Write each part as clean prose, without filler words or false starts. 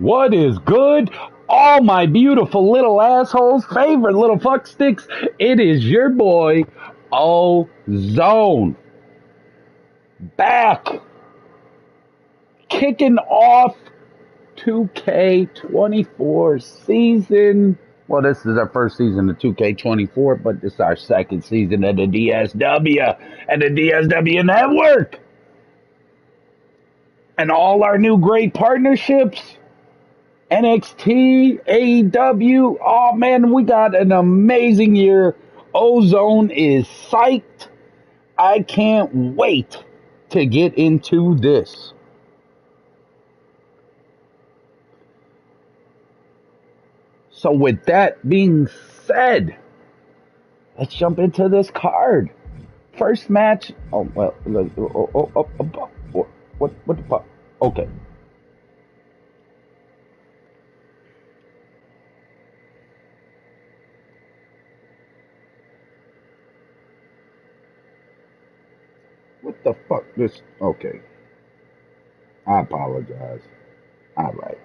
What is good? All my beautiful little assholes, favorite little fucksticks. It is your boy, Ozone. Back. Kicking off 2K24 season. Well, this is our first season of 2K24, but this is our second season of the DSW and the DSW Network. And all our new great partnerships. NXT, AEW. Oh man, we got an amazing year. Ozone is psyched. I can't wait to get into this. So with that being said, let's jump into this card. First match. Oh well. What the fuck? Okay. What the fuck? This. Okay. I apologize. All right.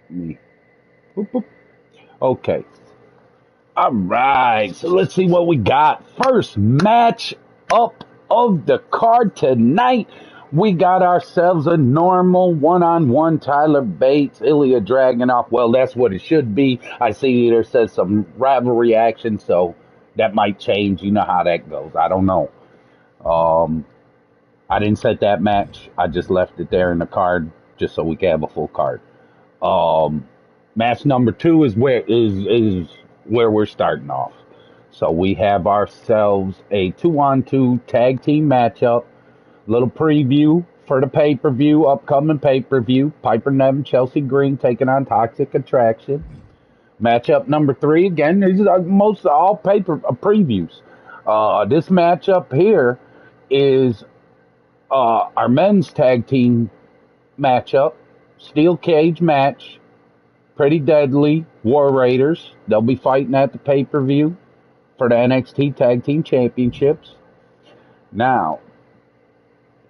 Me. Boop, boop. Okay. All right. So let's see what we got. First match up of the card tonight. We got ourselves a normal one-on-one Tyler Bates, Ilya Dragunov. Well, that's what it should be. I see there says some rivalry action, so that might change. You know how that goes. I don't know. I didn't set that match. I just left it there in the card just so we can have a full card. Match number 2 is where we're starting off. So we have ourselves a 2-on-2 tag team matchup. Little preview for the pay-per-view, upcoming pay-per-view. Piper Niven, Chelsea Green taking on Toxic Attraction. Matchup number 3, again, these are most all previews. This matchup here is our men's tag team matchup. Steel cage match. Pretty deadly. War Raiders. They'll be fighting at the pay-per-view for the NXT Tag Team Championships. Now,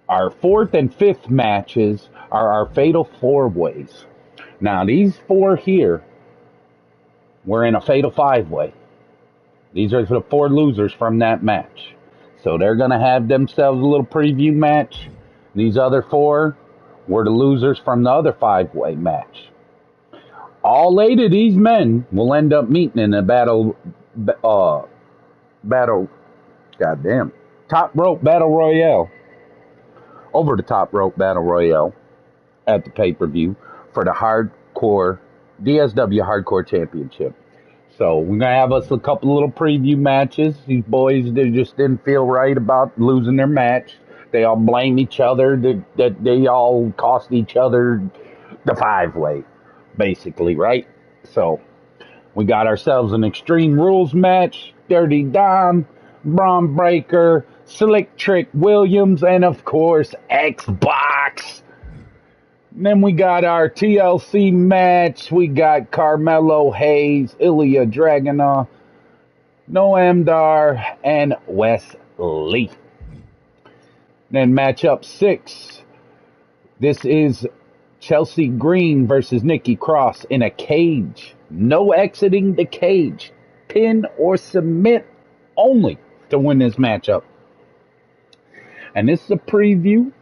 our 4th and 5th matches are our Fatal 4-Ways. Now, these 4 here were in a Fatal 5-Way. These are the 4 losers from that match. So they're going to have themselves a little preview match. These other 4 were the losers from the other 5-way match. All 8 of these men will end up meeting in a top rope battle royale. Over the top rope battle royale at the pay-per-view for the DSW Hardcore Championship. So we're going to have us a couple little preview matches. These boys, they just didn't feel right about losing their match. They all blame each other. That they all cost each other the 5-way, basically, right? So we got ourselves an Extreme Rules match. Dirty Dom, Braun Breaker, Slick Trick Williams, and of course, Xbox. And then we got our TLC match. We got Carmelo Hayes, Ilya Dragunov, Noam Dar, and Wes Lee. Then matchup 6. This is Chelsea Green versus Nikki Cross in a cage. No exiting the cage. Pin or submit only to win this matchup. And this is a preview.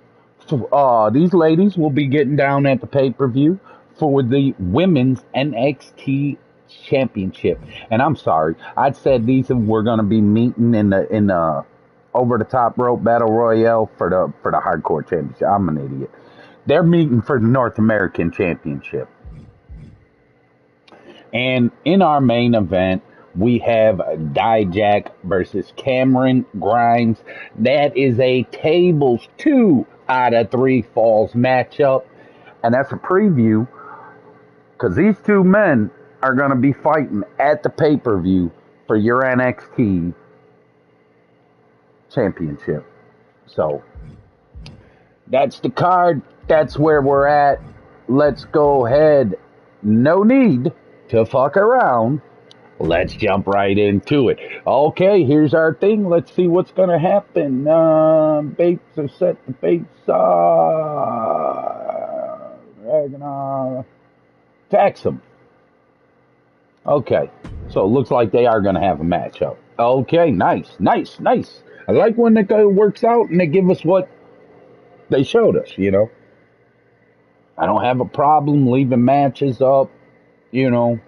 These ladies will be getting down at the pay-per-view for the Women's NXT Championship. And I'm sorry, I said these were going to be meeting in the over the top rope battle royale for the Hardcore Championship. I'm an idiot. They're meeting for the North American Championship. And in our main event, we have Dijak versus Cameron Grimes. That is a tables 2 out of 3 falls matchup. And that's a preview because these 2 men are going to be fighting at the pay-per-view for your NXT Championship. So that's the card. That's where we're at. Let's go ahead. No need to fuck around. Let's jump right into it. Okay, here's our thing. Let's see what's going to happen. Baits are set. The baits are... Fax them. Okay. So it looks like they are going to have a matchup. Okay, nice. I like when it works out and they give us what they showed us, you know. I don't have a problem leaving matches up, you know.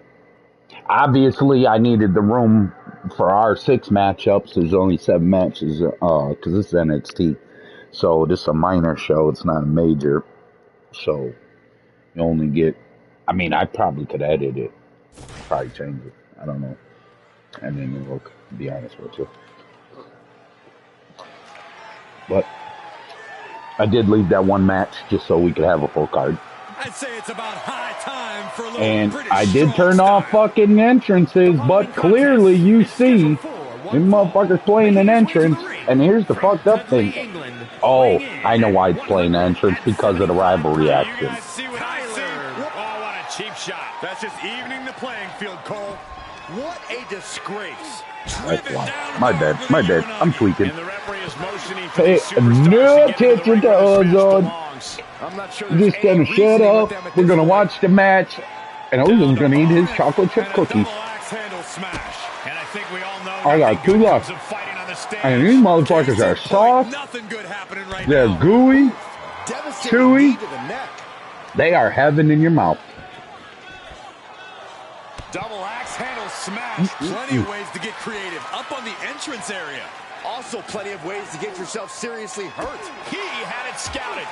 Obviously, I needed the room for our 6 matchups. There's only 7 matches because this is NXT. So this is a minor show. It's not a major. So you only get... I mean, I probably could edit it. Probably change it. I don't know. And then look, to be honest with you. But I did leave that one match just so we could have a full card. I'd say it's about high time for a little and British I did turn style. off fucking entrances, but clearly you see them motherfuckers playing an entrance. And here's the fucked up thing. Oh, I know why it's playing an entrance, because of the rivalry action. Oh, what a cheap shot. That's just evening the playing field, Cole. What a disgrace. That's why. My bad. I'm tweaking. Pay no attention to Ozone. We're just gonna shut up. We're gonna watch the match, and Ozone's gonna eat his chocolate chip cookies. I got 2 left. And these motherfuckers are soft. They're gooey, chewy. They are heaven in your mouth. Double axe handle smash. Plenty of ways to get creative. Up on the entrance area. Also plenty of ways to get yourself seriously hurt. He had it scouted.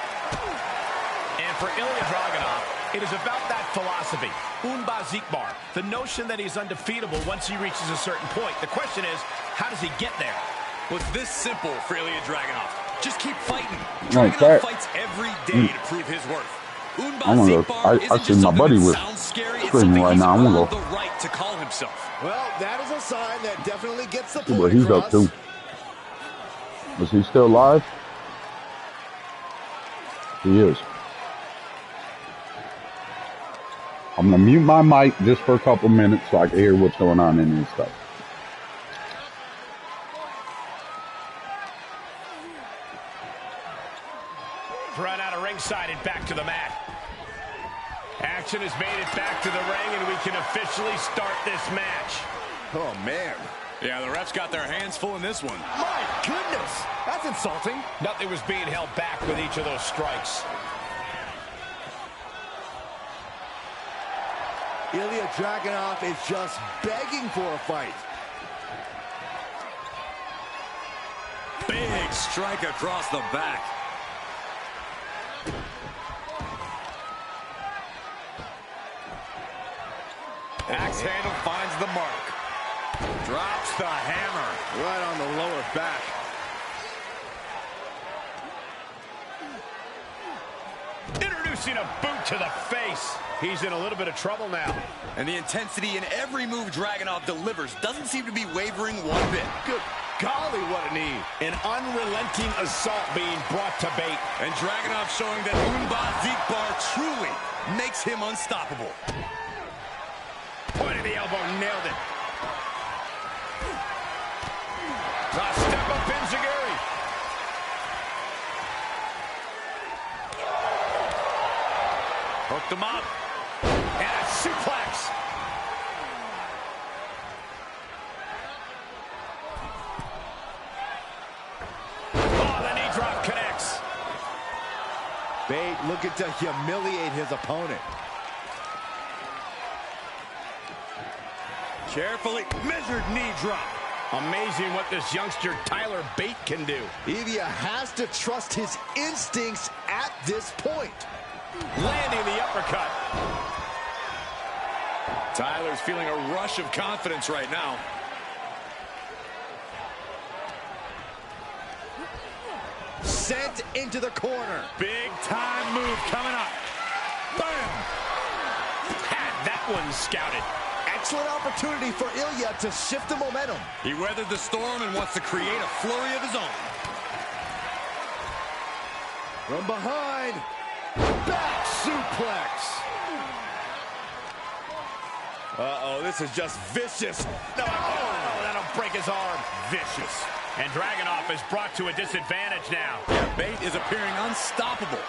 And for Ilya Dragunov, it is about that philosophy. Unba Zikbar. The notion that he's undefeatable once he reaches a certain point. The question is, how does he get there? Well, it's this simple for Ilya Dragunov. Just keep fighting. Dragunov fights every day to prove his worth. I see my buddy with screaming right now. I'm gonna go. Well, that is a sign that definitely gets the point what he's across. up to. Is he still alive? He is. I'm gonna mute my mic just for a couple minutes so I can hear what's going on in this stuff. Run out of ringside and back to the mat. Action has made it back to the ring, and we can officially start this match. Oh, man. Yeah, the refs got their hands full in this one. My goodness, that's insulting. Nothing was being held back with each of those strikes. Ilya Dragunov is just begging for a fight. Big strike across the back. Axe handle finds the mark. Drops the hammer right on the lower back. Introducing a boot to the face. He's in a little bit of trouble now. And the intensity in every move Dragunov delivers doesn't seem to be wavering one bit. Good golly, what a knee. An unrelenting assault being brought to bait. And Dragunov showing that Unba Zikbar truly makes him unstoppable. Point of the elbow, nailed it. Step up Enziguri. Hooked him up. And a suplex. Oh, the knee drop connects. Bate looking to humiliate his opponent. Carefully measured knee drop. Amazing what this youngster Tyler Bate can do. Ilya has to trust his instincts at this point. Landing the uppercut. Tyler's feeling a rush of confidence right now. Sent into the corner. Big time move coming up. Bam! Had that one scouted. Excellent opportunity for Ilya to shift the momentum. He weathered the storm and wants to create a flurry of his own. From behind, back suplex. Uh-oh, this is just vicious. No, that'll break his arm. Vicious. And Dragunov is brought to a disadvantage now. Yeah, Bate is appearing unstoppable.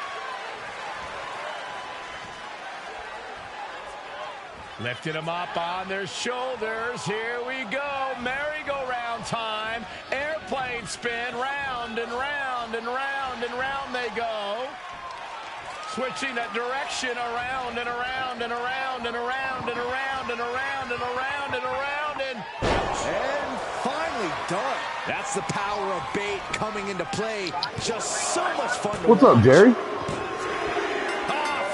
Lifting them up on their shoulders. Here we go. Merry-go-round time. Airplane spin. Round and round and round and round they go. Switching that direction around and around and around and around and around and around and around and around and finally done. That's the power of bait coming into play. Just so much fun to watch. What's up, Jerry?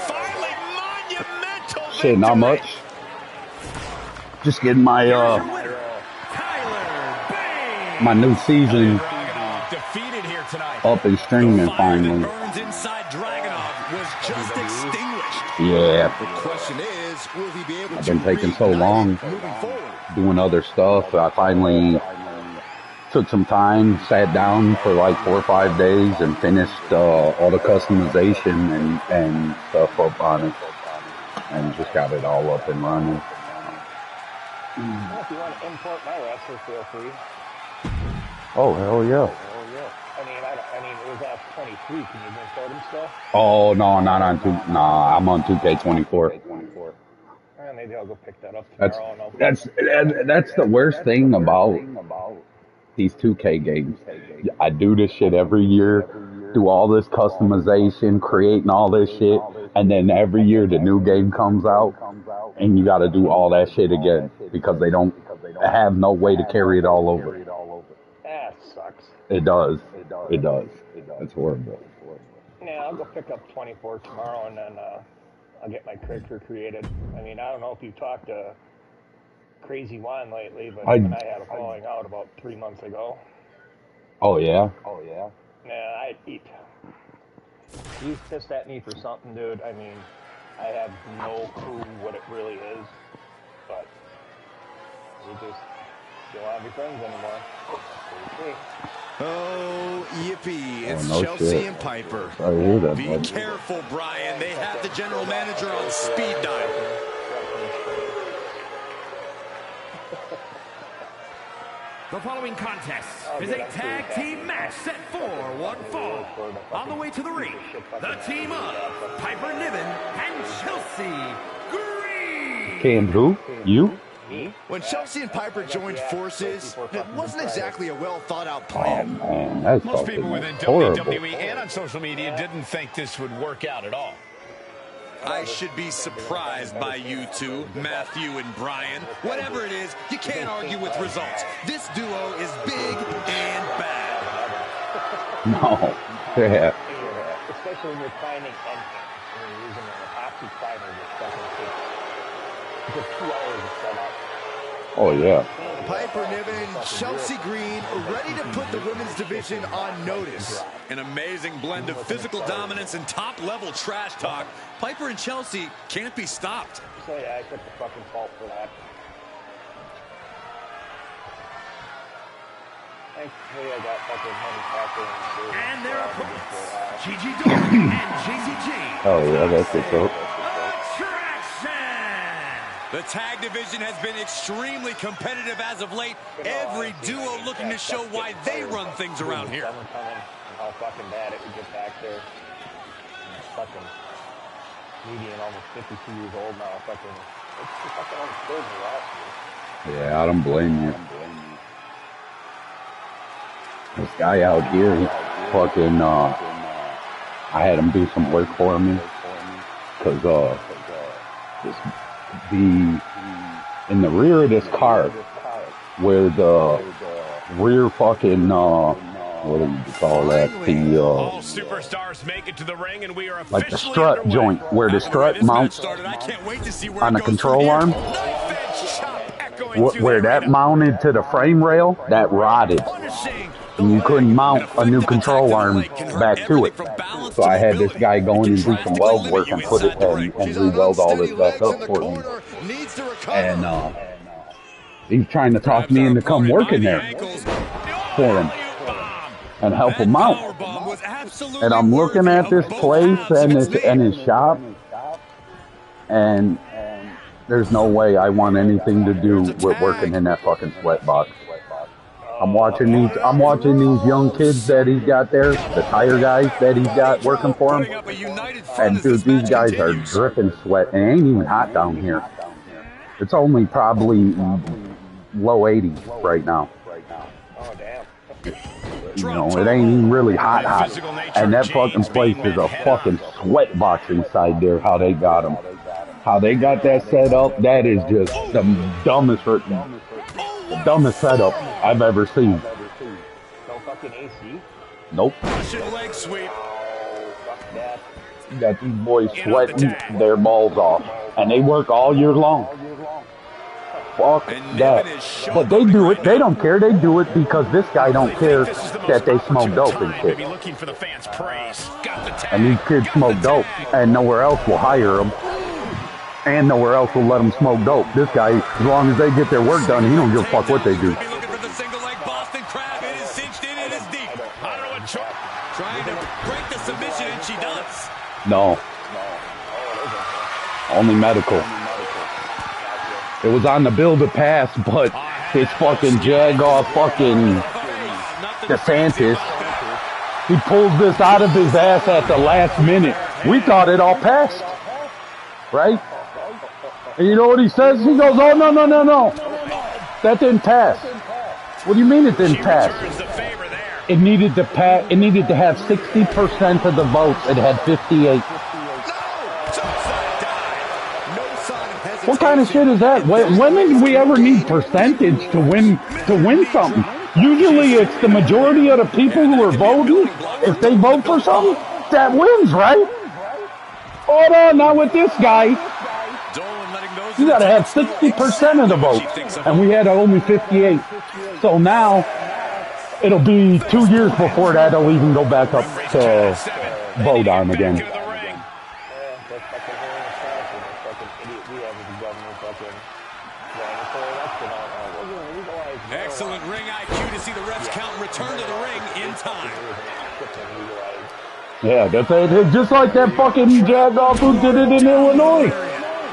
Finally monumental Shit, victory. not much. Just getting my my new season Defeated here tonight. up and streaming finally. Burns inside Dragunov was just extinguished. Yeah. The question is, will he be able I've to been taking so reignite long moving forward? doing other stuff. I finally took some time, sat down for like 4 or 5 days and finished all the customization and stuff up on it. And just got it all up and running. Well, if you want to import my wrestler, feel free. Oh, hell yeah. Oh, yeah. I mean, it was off 23. Can you import him still? Oh, no, not on 2. Nah, I'm on 2K24. Maybe I'll go pick that up That's tomorrow. that's the worst thing about these 2K games. I do this shit every year, do all this customization, creating all this shit, and then every year the new game comes out, and you got to do all that shit again because they don't have no way to carry it all over. That sucks. It does. It does. It's horrible. Yeah, I'll go pick up 24 tomorrow, and then I'll get my character created. I mean, I don't know if you talked to Crazy Juan lately, but him and I had a falling out about 3 months ago. Oh, yeah? Yeah, he's pissed at me for something, dude. I mean, I have no clue what it really is, but we just don't want to be friends anymore. Okay. Oh, yippee. It's no Chelsea shit. and Piper. I hear that, Be bud. careful, Brian. They have the general manager on speed dial. The following contest is a tag team match set for one fall. On the way to the ring, the team of Piper Niven and Chelsea Green. Cam who? You? When Chelsea and Piper joined forces, it wasn't exactly a well-thought-out Oh, plan. man, that's Most fucking people within horrible. WWE and on social media didn't think this would work out at all. I should be surprised by you two, Matthew and Brian. Whatever it is, you can't argue with results. This duo is big and bad. No. Yeah. Especially when you're finding engines and you're using an epoxy primer that doesn't take just 2 hours to set up. Oh, yeah. Piper Niven, Chelsea Green, ready to put the women's division on notice. An amazing blend of physical dominance and top-level trash talk. Piper and Chelsea can't be stopped. So yeah, I took the fucking fault for that. Thankfully, I got fucking money back And their opponents, Gigi Dolan and JCG. Oh, yeah, that's what's up. The tag division has been extremely competitive as of late. Every duo looking to show why they run things around here. Summer coming, and how fucking bad it would get back there. And fucking median, almost 52 years old now. Fucking, it's fucking understood me last year. Yeah, I don't blame you. This guy out here, he fucking, I had him do some work for me. Because, in the rear of this car, where the rear fucking, what do you call that? All superstars make it to the ring, and we are Like the officially strut underway. joint, where the strut mounts on the control arm, where that mounted to the frame rail, that rotted. And you couldn't mount a new control arm back to it. So I had this guy go in and do some weld work and put it and re-weld all this back up for me. And he's trying to talk me into come work in there for him and help him out. And I'm looking at this place and his shop, and there's no way I want anything to do with working in that fucking sweat box. I'm watching these young kids that he's got there, the tire guys that he's got working for him. And dude, these guys are dripping sweat and it ain't even hot down here. It's only probably low 80s right now. Oh, damn. You know, it ain't even really hot. And that fucking place is a fucking sweat box inside there, how they got them. How they got that set up, that is just the dumbest setup I've ever seen. No fucking AC? Nope. Russian leg sweep. Oh, fuck that. You got these boys sweating their balls off. And they work all year long. Fuck that. But they do it. They don't care. They do it because this guy don't care that they smoke dope and shit. And these kids smoke dope, and nowhere else will hire them. And nowhere else will let them smoke dope. This guy, as long as they get their work done, he don't give a fuck what they do. Trying to break the submission, and she does. No. Only medical. It was on the bill to pass, but his fucking jag-off fucking DeSantis, he pulls this out of his ass at the last minute. We thought it all passed. Right? And you know what he says? He goes, oh, no. That didn't pass. What do you mean it didn't pass? It needed to pass. It needed to have 60% of the votes. It had 58. What kind of shit is that? When did we ever need percentage to win something? Usually it's the majority of the people who are voting. If they vote for something, that wins, right? Oh no, not with this guy. You gotta have 60% of the votes. And we had only 58. So now, it'll be 2 years before that'll even go back up to vote on again. Excellent ring IQ to see the refs count and return to the ring in time. Yeah, that's it. Just like that fucking jag-off who did it in Illinois.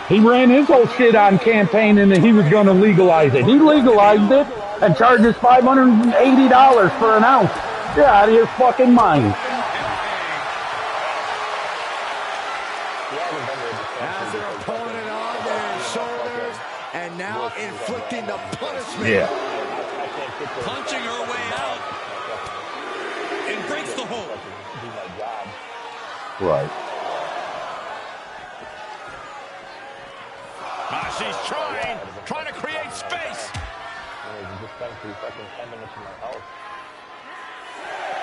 He ran his whole shit on campaigning that he was going to legalize it. He legalized it and charges $580 for an ounce. Get out of your fucking mind. Has their opponent on their shoulders and now inflicting the punishment. Yeah. Punching her way out and breaks the hold. Right. She's trying to create space.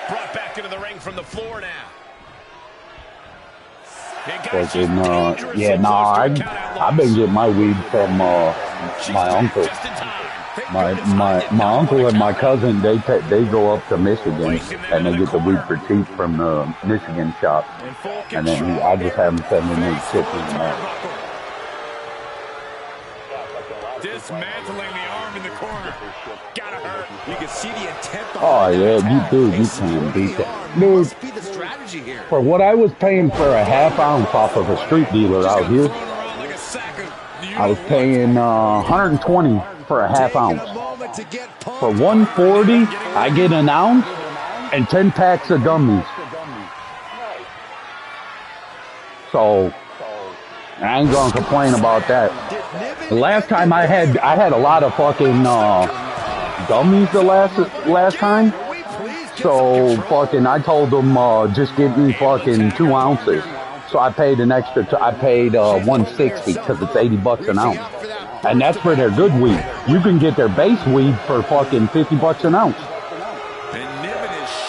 Brought back into the ring from the floor now. I've been getting my weed from my uncle. My uncle and my cousin, they go up to Michigan and they get the weed for cheap from the Michigan shop. And then I just have them send me shit from that. Dismantling the arm in the corner. Gotta hurt. You can see the intent. Oh yeah, you can beat that. Dude, for what I was paying for a half ounce off of a street dealer out here, I was paying 120 for a half ounce. For 140, I get an ounce and 10 packs of gummies. So I ain't gonna complain about that. The last time I had a lot of fucking gummies the last time. So fucking I told them just give me fucking 2 ounces. So I paid an extra. I paid 160 because it's $80 an ounce, and that's for their good weed. You can get their base weed for fucking $50 an ounce.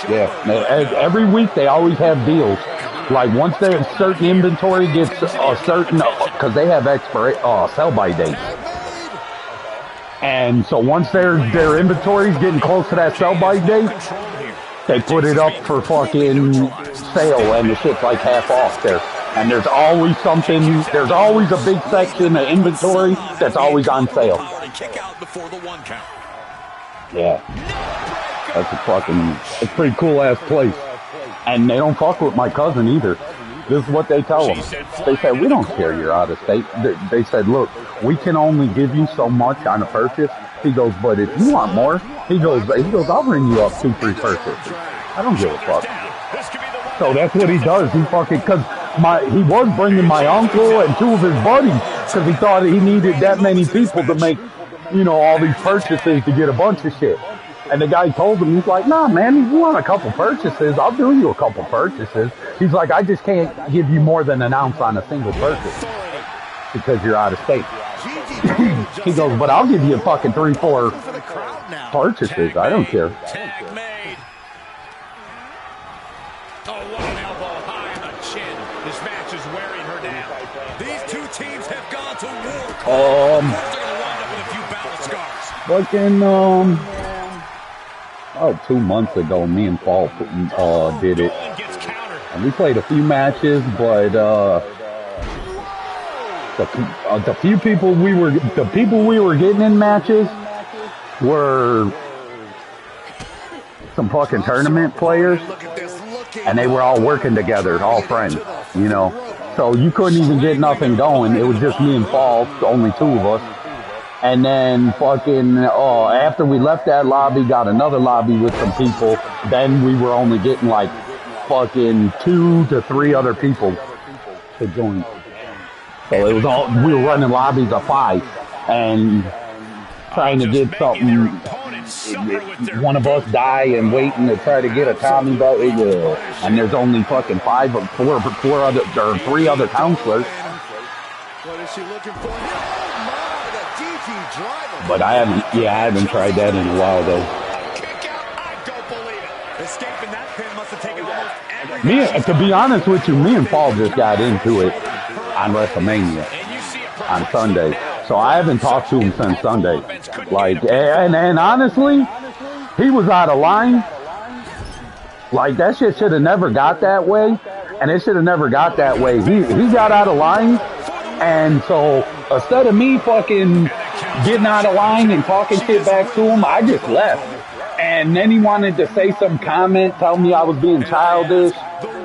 Yeah, every week they always have deals. Like once their certain inventory gets a certain, because they have sell-by dates. And so once their inventory's getting close to that sell-by date, they put it up for fucking sale, and the shit's like half off there. And there's always there's always a big section of inventory that's always on sale. Yeah. It's a pretty cool ass place. And they don't fuck with my cousin either. This is what they tell them. They said, we don't care you're out of state. They said, look, we can only give you so much on a purchase. He goes, but if you want more, he goes, I'll bring you up 2-3 purchases. I don't give a fuck. So that's what he does. He fucking, cause he was bringing my uncle and 2 of his buddies. because he thought he needed that many people to make, you know, all these purchases to get a bunch of shit. And the guy told him, he's like, nah, man, if you want a couple purchases, I'll do you a couple purchases. He's like, I just can't give you more than an ounce on a single purchase because you're out of state. He goes, but I'll give you fucking 3-4 purchases. I don't care. Tag made. Oh, what an elbow high on the chin. This match is wearing her down. These two teams have gone to war. Of course they're going to wind up with a few battle scars. Fucking, 2 months ago, me and Paul did it. And we played a few matches, but the people we were getting in matches were some fucking tournament players, and they were all working together, all friends, you know. So you couldn't even get nothing going. It was just me and Paul, only two of us. And then fucking after we left that lobby, got another lobby with some people. Then we were only getting like fucking 2 to 3 other people to join. So it was all, we were running lobbies of 5 and trying to get something. One of us die and waiting to try to get a Tommy belt. And there's only fucking 3 other counselors. What is she looking for? But I haven't tried that in a while though. Escaping that pin must have taken almost every To be honest with you, me and Paul just got into it on WrestleMania on Sunday. So I haven't talked to him since Sunday. Like, and honestly, he was out of line. Like, that shit should have never got that way. And it should have never got that way. He got out of line. And so instead of me fucking getting out of line and talking shit back to him, I just left. And then he wanted to say some comment, tell me I was being childish.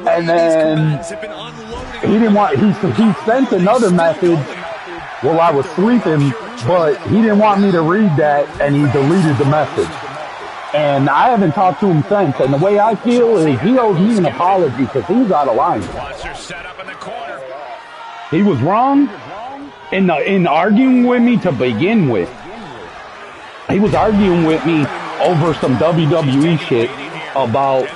And then he didn't want, he sent another message while I was sleeping, but he didn't want me to read that, and he deleted the message. And I haven't talked to him since. And the way I feel is he owes me an apology because he was out of line. He was wrong in arguing with me to begin with. He was arguing with me over some WWE shit about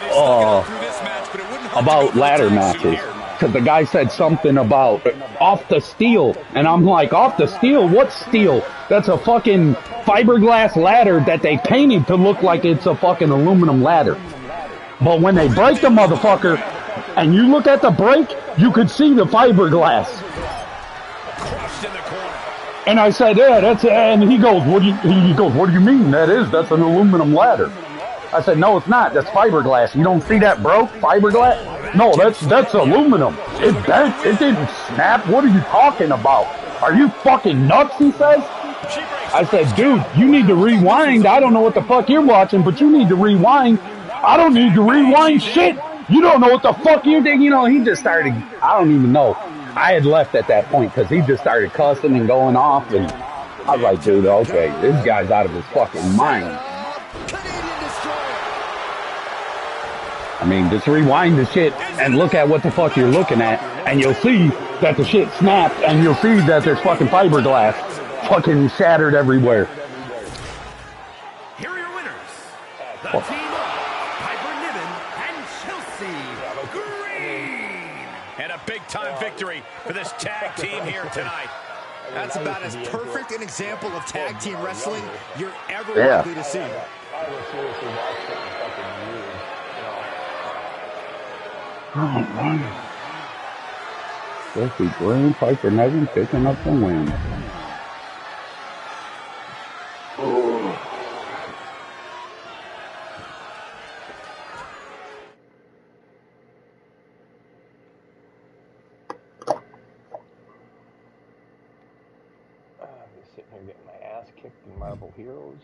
ladder matches. Because the guy said something about off the steel. And I'm like, off the steel? What steel? That's a fucking fiberglass ladder that they painted to look like it's a fucking aluminum ladder. But when they break the motherfucker, and you look at the break, you could see the fiberglass. And I said, yeah, that's, and he goes, what do you mean? That's an aluminum ladder. I said, no, it's not. That's fiberglass. You don't see that broke fiberglass? No, that's aluminum. It bent. It didn't snap. What are you talking about? Are you fucking nuts? He says. I said, dude, you need to rewind. I don't know what the fuck you're watching, but you need to rewind. I don't need to rewind shit. You don't know what the fuck you're thinking. You know, he just started, I don't even know. I had left at that point because he just started cussing and going off. And I was like, dude, okay, this guy's out of his fucking mind. I mean, just rewind the shit and look at what the fuck you're looking at, and you'll see that the shit snapped, and you'll see that there's fucking fiberglass fucking shattered everywhere. Here are your winners. The team of Piper Niven and Chelsea Green. And a big-time victory for this tag team here tonight. That's about as perfect an example of tag team wrestling you're ever likely to see. Chelsea Green, Piper Niven picking up the win. Sitting here getting my ass kicked in Marvel Heroes,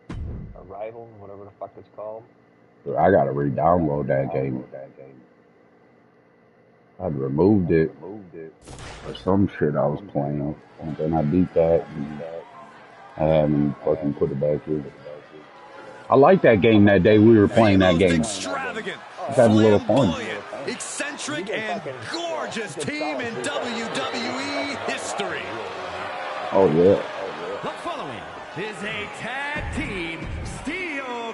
or Rivals, whatever the fuck it's called. I gotta re-download that game. I'd removed it for some shit I was playing, and then I beat that, and I haven't fucking put it back in. I like that game that day we were playing that game. Extravagant, had a little fun. eccentric, and gorgeous team in WWE history. Oh, yeah. The following is a tag team steel.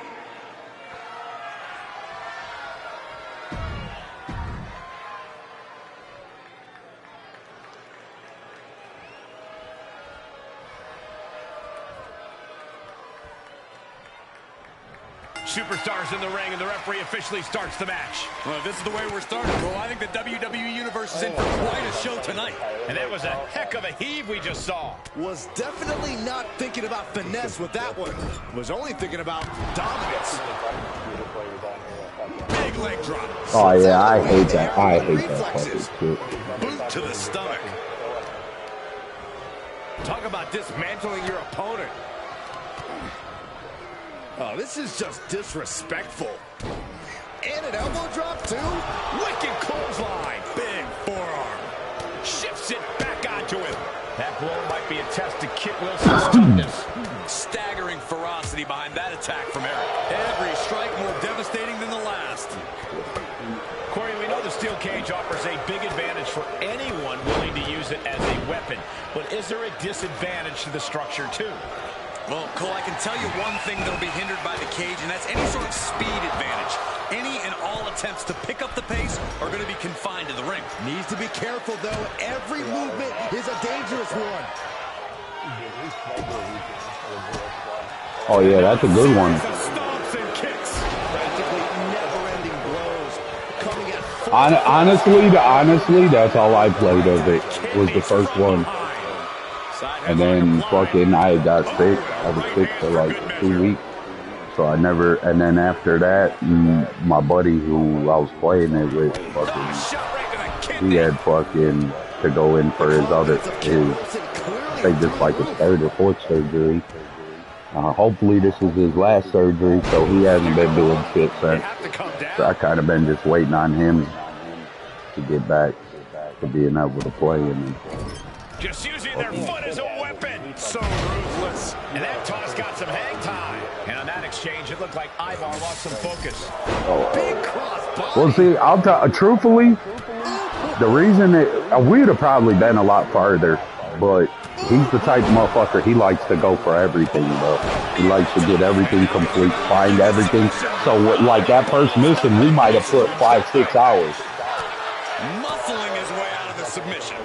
Superstars in the ring, and the referee officially starts the match. Well, if this is the way we're starting, Cole, I think the WWE Universe is in for quite a show tonight. And that was a heck of a heave we just saw. Was definitely not thinking about finesse with that one. Was only thinking about dominance. Big leg drop. Oh, yeah, I hate that. I hate that fucking shit. Boot to the stomach. Talk about dismantling your opponent. Oh, this is just disrespectful. And an elbow drop, too. Wicked clothesline. Big forearm. Shifts it back onto him. That blow might be a test to Kit Wilson's toughness. Staggering ferocity behind that attack from Eric. Every strike more devastating than the last. Corey, we know the steel cage offers a big advantage for anyone willing to use it as a weapon. But is there a disadvantage to the structure, too? Well, Cole, I can tell you one thing that'll be hindered by the cage, and that's any sort of speed advantage. Any and all attempts to pick up the pace are going to be confined to the ring. Needs to be careful, though. Every movement is a dangerous one. Oh, yeah, that's a good one. Stomps and kicks. Practically never-ending blows. Coming at Honestly, that's all I played of it, was the first one. And then fucking I got sick. I was sick for like 2 weeks. So I never, and then after that, my buddy who I was playing it with, fucking, he had fucking to go in for they just like his third or fourth surgery. Hopefully this is his last surgery, so he hasn't been doing shit since. So I kind of been just waiting on him to get back to being able to play. And just using their foot as a weapon. So ruthless. And that toss got some hang time. And on that exchange, it looked like Ivar lost some focus. big cross. well, see, I'll tell truthfully, the reason we would have probably been a lot farther, but he's the type of motherfucker, he likes to go for everything, though. He likes to get everything complete, find everything. So, like that first mission, we might have put 5-6 hours. Muscling his way out of the submission.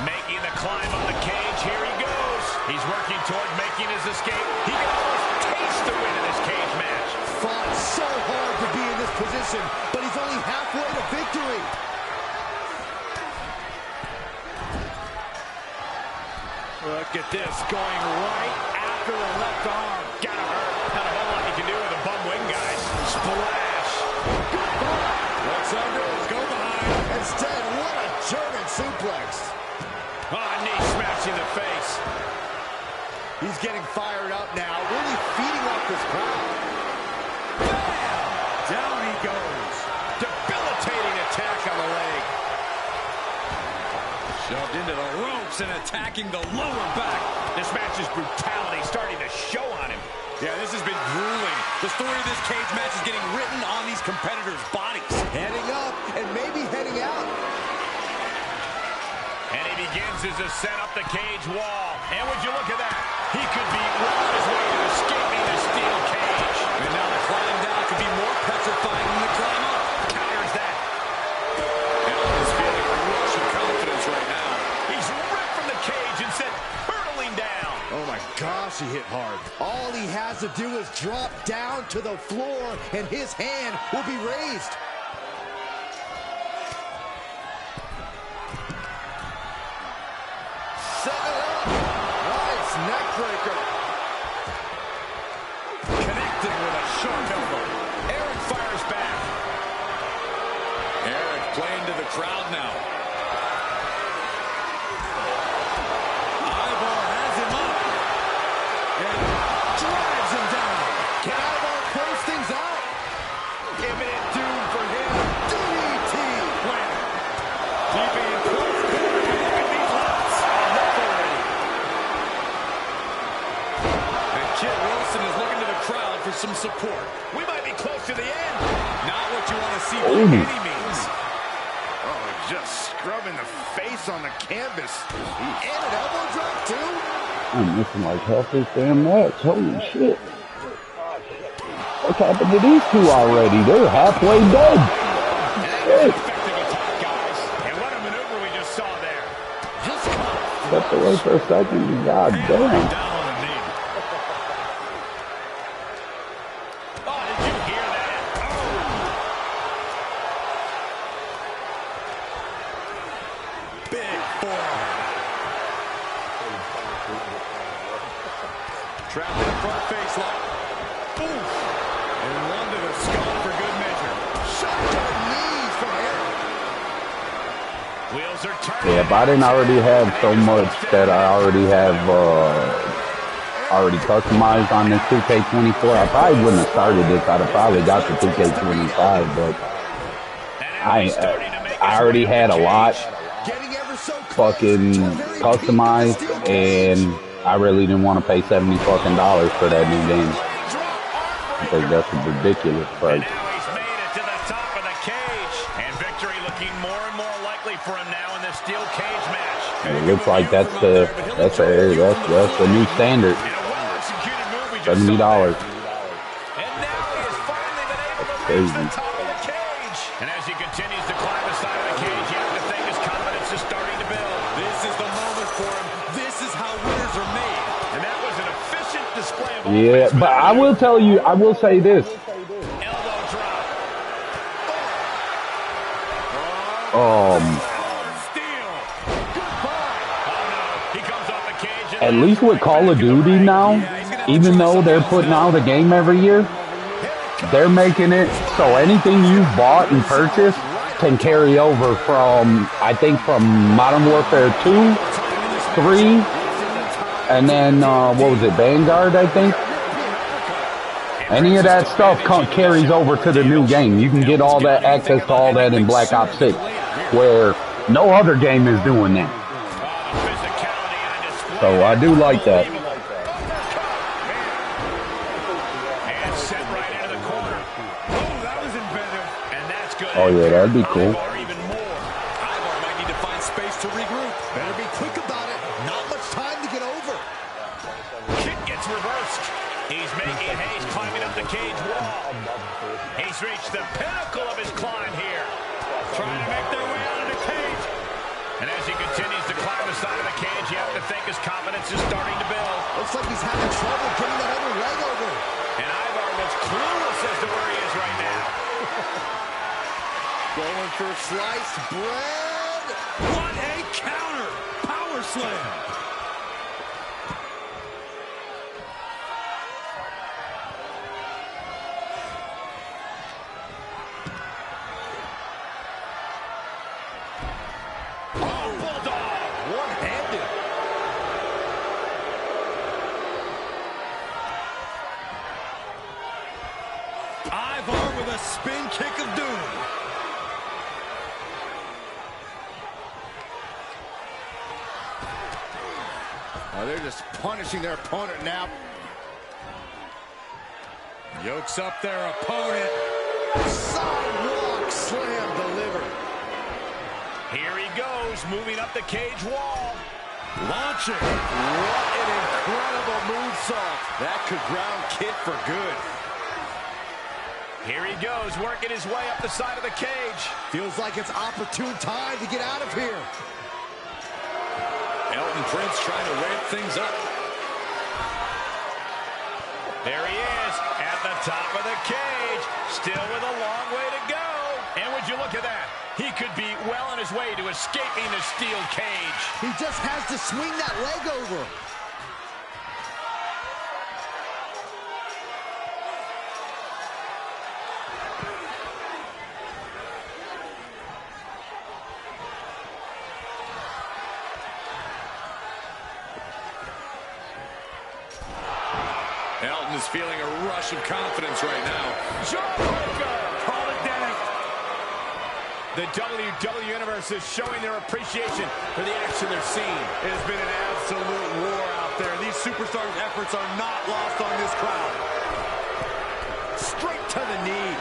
Making the climb on the cage. Here he goes. He's working toward making his escape. He can almost taste the win in this cage match. Fought so hard to be in this position, but he's only halfway to victory. Look at this, going right after the left arm. Gotta hurt. Not a whole lot you can do with a bum wing, guys. Splash. What's under is go behind. Instead, what a German suplex. Knee smash in the face. He's getting fired up now, really feeding off this crowd. Bam! Down he goes. Debilitating attack on the leg. Shoved into the ropes and attacking the lower back. This match's brutality starting to show on him. Yeah, this has been grueling. The story of this cage match is getting written on these competitors' bodies. Heading up and maybe heading out. And he begins his ascent up the cage wall. And would you look at that? He could be well on his way to escaping the steel cage. And now the climb down could be more petrifying than the climb up. Counters that. And he's feeling a rush of confidence right now. He's ripped from the cage and sent hurtling down. Oh my gosh, he hit hard. All he has to do is drop down to the floor and his hand will be raised. Set it up. Nice neck breaker. Connected with a sharp elbow. Eric fires back. Eric playing to the crowd now. Ivar has him up. And drives him down. Can Ivar close things out? Imminent doom for him. DDT. Win. Keeping in close quarters. Look at these lats. Enough already. And Kit Wilson is looking to the crowd for some support. We might be close to the end. Not what you want to see by any means. Oh, just scrubbing the face on the canvas. And an elbow drop, too. I'm missing like half this damn match. Holy shit. What's happened to these two already? They're halfway dead. Shit. Stepped away for a second. God damn. Trapped in a front face lock. Oof. And one to the skull for good measure. Shot to the knees from here. Wheels are turning. Yeah, if I didn't already have so much that I already have already customized on this 2K24, I probably wouldn't have started this. I'd have probably got the 2K25, but I already had a lot fucking customized, and I really didn't want to pay $70 fucking for that new game. I think that's a ridiculous price. Now he's made it to the top of the cage, and victory looking more and more likely for him now in this steel cage match. And it looks like that's the new standard. $70. And now he has finally been able to reach the top of the cage. And as he continues to climb the side of the cage, you have to think his confidence is starting to build. This is the moment for him. This is how winners are made. And that was an efficient display of offense. Yeah, but I will tell you, I will say this. Elbow drop. At least with Call of Duty now, even though they're putting out a game every year, they're making it so anything you bought and purchased can carry over from, I think, from Modern Warfare 2, 3, and then, what was it, Vanguard, I think? Any of that stuff carries over to the new game. You can get all that access to all that in Black Ops 6, where no other game is doing that. So I do like that. Oh yeah, that'd be cool. Ivar might need to find space to regroup. Better be quick about it. Not much time to get over. Kick gets reversed. He's making haste climbing up the cage wall. He's reached the pinnacle of his climb here. Trying to make their way out of the cage. And as he continues to climb the side of the cage, you have to think his confidence is starting to build. Looks like he's having trouble getting that other leg over. And Ivar looks clueless as to where he is right now. Going for sliced bread. What a counter! Power slam! Oh, Bulldog! One-handed. Ivar with a spin kick of doom. Oh, they're just punishing their opponent now. Yokes up their opponent. Sidewalk slam delivered. Here he goes, moving up the cage wall. Launching. What an incredible moonsault. That could ground Kid for good. Here he goes, working his way up the side of the cage. Feels like it's opportune time to get out of here. Elton Prince trying to ramp things up. There he is, at the top of the cage, still with a long way to go. And would you look at that? He could be well on his way to escaping the steel cage. He just has to swing that leg over. Elton is feeling a rush of confidence right now. Jawbreaker! Call it dead. The WWE Universe is showing their appreciation for the action they're seeing. It has been an absolute war out there. These superstars' efforts are not lost on this crowd. Straight to the knee.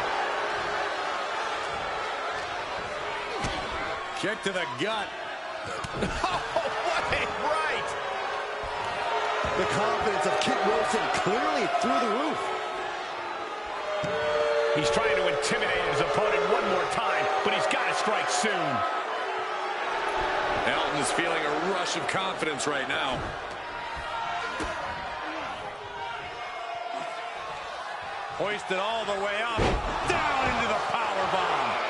Kick to the gut. Oh, what a right! The confidence of Kit Wilson clearly through the roof. He's trying to intimidate his opponent one more time, but he's got to strike soon. Elton is feeling a rush of confidence right now. Hoisted all the way up, down into the powerbomb.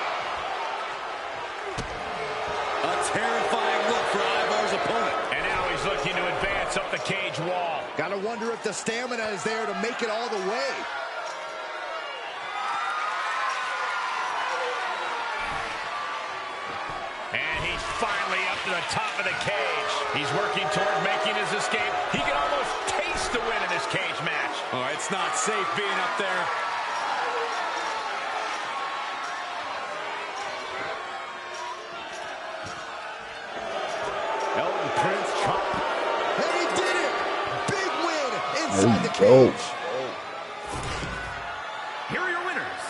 A terrifying look for Ivar's opponent. And now he's looking to advance up the cage wall. Gotta wonder if the stamina is there to make it all the way. And he's finally up to the top of the cage. He's working toward making his escape. He can almost taste the win in this cage match. Oh, it's not safe being up there. Elton Prince chop. And he did it! Big win inside the cage. Here are your winners,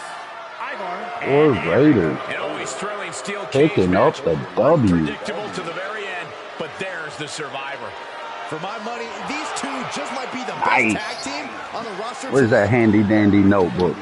Ivar Or Raiders. An always thrilling steel cage Picking up match. the W. Predictable to the very end, but there's the survivor. For my money, these two just might be the best Nice. tag team on the roster. Where's that handy dandy notebook?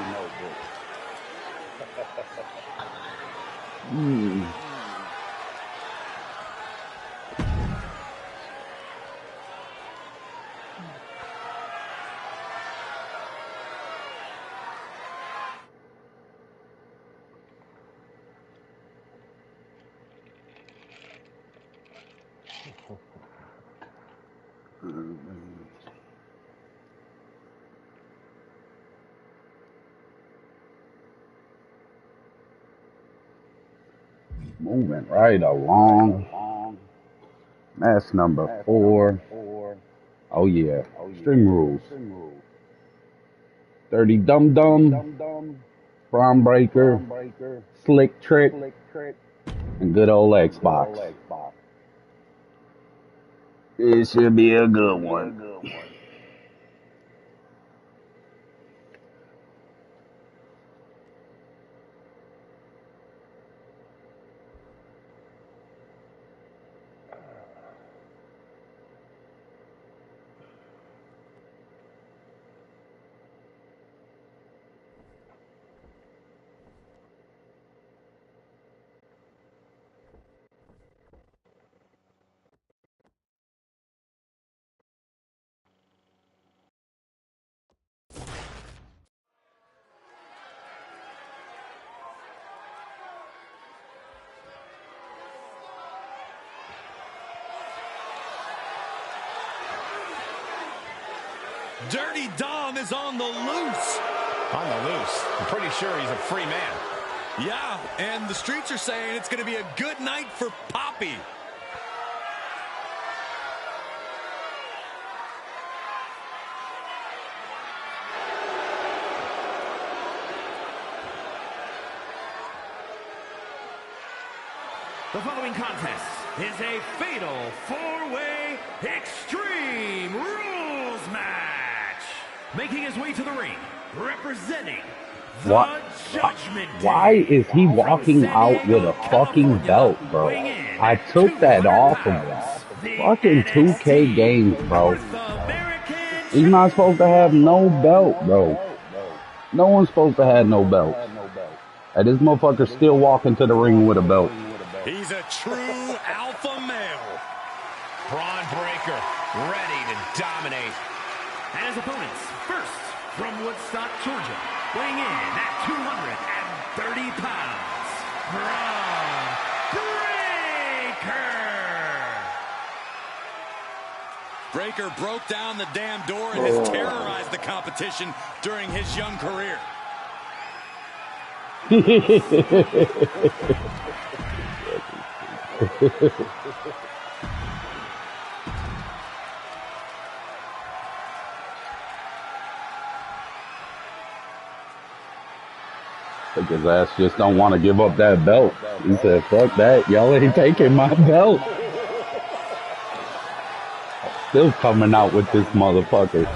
Moving right along. Match number 4. Oh yeah. String rules. Dirty Dum Dum, Braun Breaker, Slick Trick, and good old Xbox. It should be a good one. Dirty Dom is on the loose. On the loose. I'm pretty sure he's a free man. Yeah, and the streets are saying it's going to be a good night for Poppy. The following contest is a fatal 4-way Extreme Rules match. Making his way to the ring, representing the What? Judgment Day. Why is he walking out with a fucking belt, bro? I took that off of him. Fucking 2K games, bro. He's not supposed to have no belt, bro. No one's supposed to have no belt. And this motherfucker's still walking to the ring with a belt. He's a true alpha male. Braun Breaker, ready to dominate. And his opponents, first from Woodstock, Georgia, weighing in at 230 pounds, Braun Breaker. Breaker broke down the damn door and has terrorized the competition during his young career. Like his ass just don't want to give up that belt. He said, fuck that. Y'all ain't taking my belt. Still coming out with this motherfucker.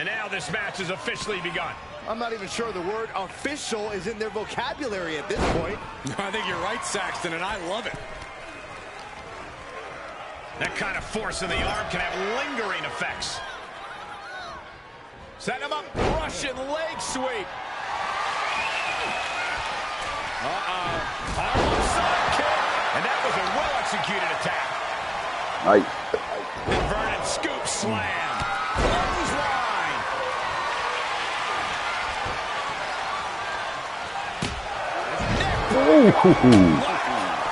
And now this match has officially begun. I'm not even sure the word official is in their vocabulary at this point. I think you're right, Saxton, and I love it. That kind of force in the arm can have lingering effects. Set him up, Russian leg sweep. Harlem side kick. And that was a well-executed attack. Nice. Inverted scoop slam. Clothesline.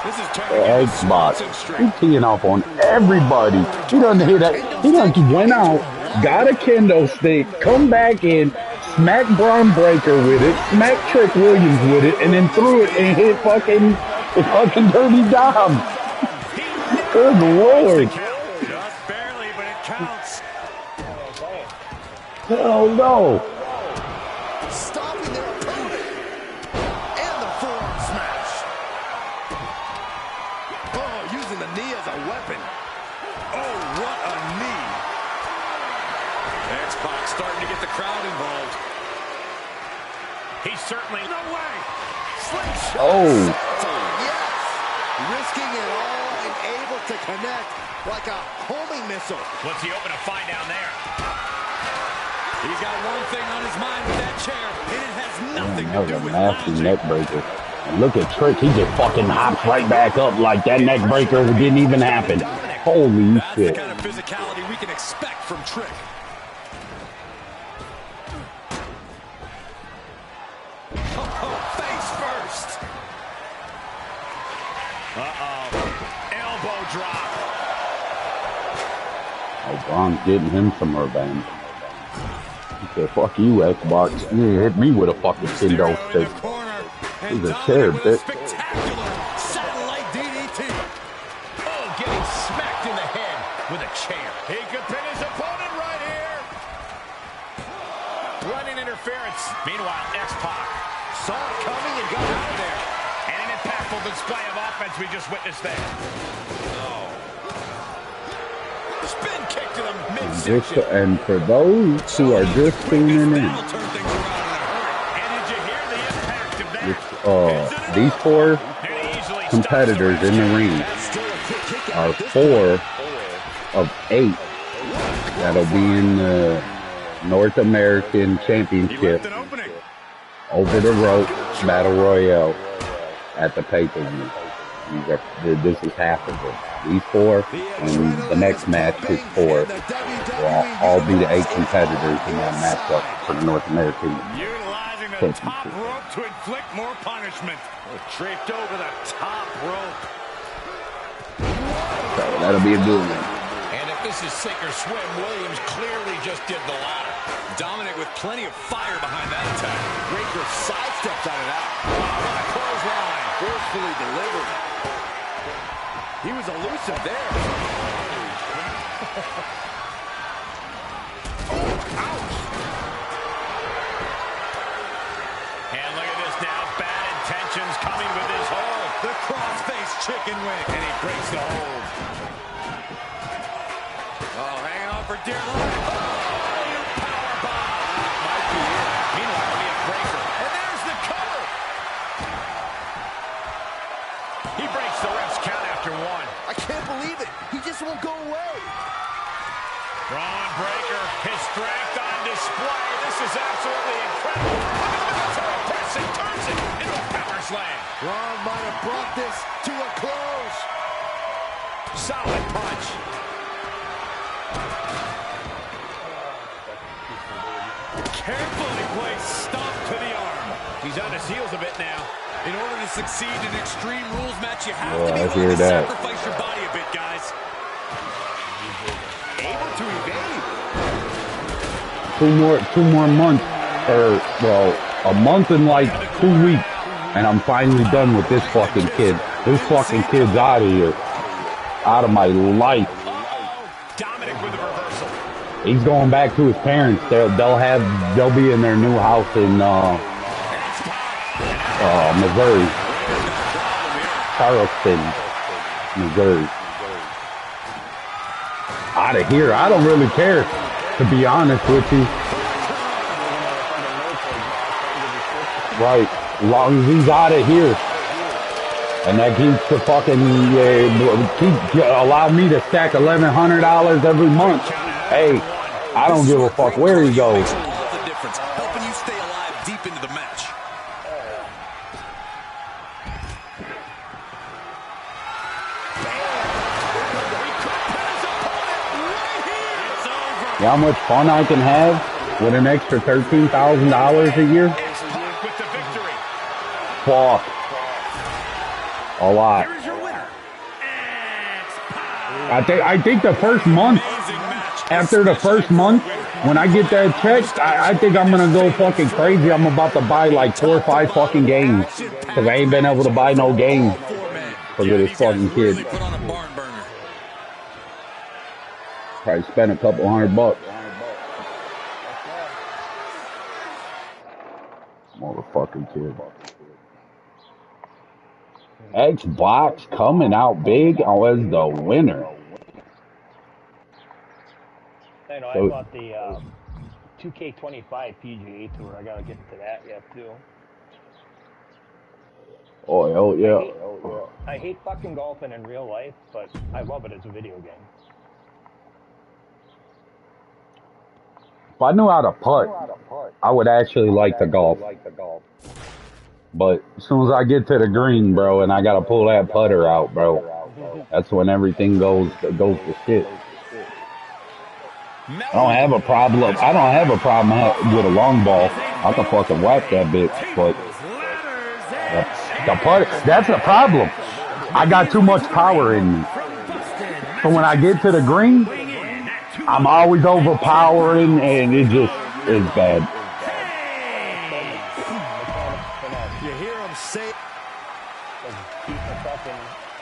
This is turning Xbox. He's teeing off on everybody. He doesn't hit that. He done went out, got a kendo stick, come back in, smack Braun Breaker with it, smack Trick Williams with it, and then threw it and hit fucking Dirty Dom. Good Lord. Just barely, but it counts. Hell no. Stopping their opponent. And the forearm smash. Oh, using the knee as a weapon. Oh, what a knee. X-Pac starting to get the crowd involved. He's certainly no way. Slingshot. Oh. Yes. Risking it all and able to connect like a homing missile. What's he open to find down there? He's got one thing on his mind with that chair, and it has nothing That to was do a with nasty logic. neck breaker. And look at Trick. He just fucking hops right back up like that neck breaker didn't even happen. Holy That's the shit. kind of physicality we can expect from Trick. Face first. Elbow drop. Oh, Braun's getting him some revenge. He said, fuck you, Xbox. You hit me with a fucking kendo stick. He's a chair, bitch. Spectacular satellite DDT. Oh, getting smacked in the head with a chair. He could pin his opponent right here. Running interference. Meanwhile, X-Pac Saw it coming and got out of there. and an impactful display of offense we just witnessed there. Spin kick to the Just, midsection. and for those who are just tuning in, That'll turn things around in a hurry. And did you hear the impact of that? these four And he easily competitors in the ring are 4 of 8 that'll be in the North American Championship an opening. over the rope battle royale at the pay-per-view. This is half of it. These 4 and the next match is 4 will all be the 8 competitors in that matchup for the North American Utilizing the top Championship. rope to inflict more punishment. Draped over the top rope. So that'll be a good one. And if this is sink or swim, Williams clearly just did the latter. Dominic with plenty of fire behind that attack. Breaker sidestepped out of that. What a clothesline. Forcefully delivered. He was elusive there. And look at this now. Bad intentions coming with his hold. The crossface chicken wing. And he breaks the hold. Oh, hanging on for dear life. Might be it. Meanwhile, it'll be a breaker. And there's the cover. He breaks the ref's count after 1. I can't believe it. He just won't go away. Braun Breaker, his strength on display. This is absolutely incredible. Pressing, turns it into a power slam. Braun might have brought this to a close. Solid punch. Carefully placed stomp to the arm. He's on his heels a bit now. In order to succeed in an Extreme Rules match, you have Yeah, to be I willing hear to that. sacrifice your body a bit, guys. Able to evade. 2 more months, or well, a month and like 2 weeks, and I'm finally done with this fucking kid. This fucking kid's out of here, out of my life. Dominic with the reversal. He's going back to his parents. They'll be in their new house in Missouri, Charleston, Missouri. Out of here. I don't really care, to be honest with you. Right. As long as he's out of here. And that keeps the fucking, allow me to stack $1,100 every month. Hey, I don't give a fuck where he goes. Helping you stay alive deep into the match. You know how much fun I can have with an extra $13,000 a year? Fuck. A lot. I think the first month, after the first month, when I get that check, I think I'm gonna go fucking crazy. I'm about to buy like 4 or 5 fucking games. Cause I ain't been able to buy no games for this fucking kid. Probably spent a couple $100. Motherfucking kid. Xbox coming out big as the winner. I know, I bought the 2K25 PGA Tour. I gotta get to that yet, too. Oh, yeah. I hate fucking golfing in real life, but I love it as a video game. If I knew how to putt, I would actually like to golf. But as soon as I get to the green, bro, and I gotta pull that putter out, bro, that's when everything goes to shit. I don't have a problem. with a long ball. I can fucking whack that bitch, but the putter, that's the problem. I got too much power in me. So when I get to the green, I'm always overpowering, and it just is bad. You hear him say, Keep the fucking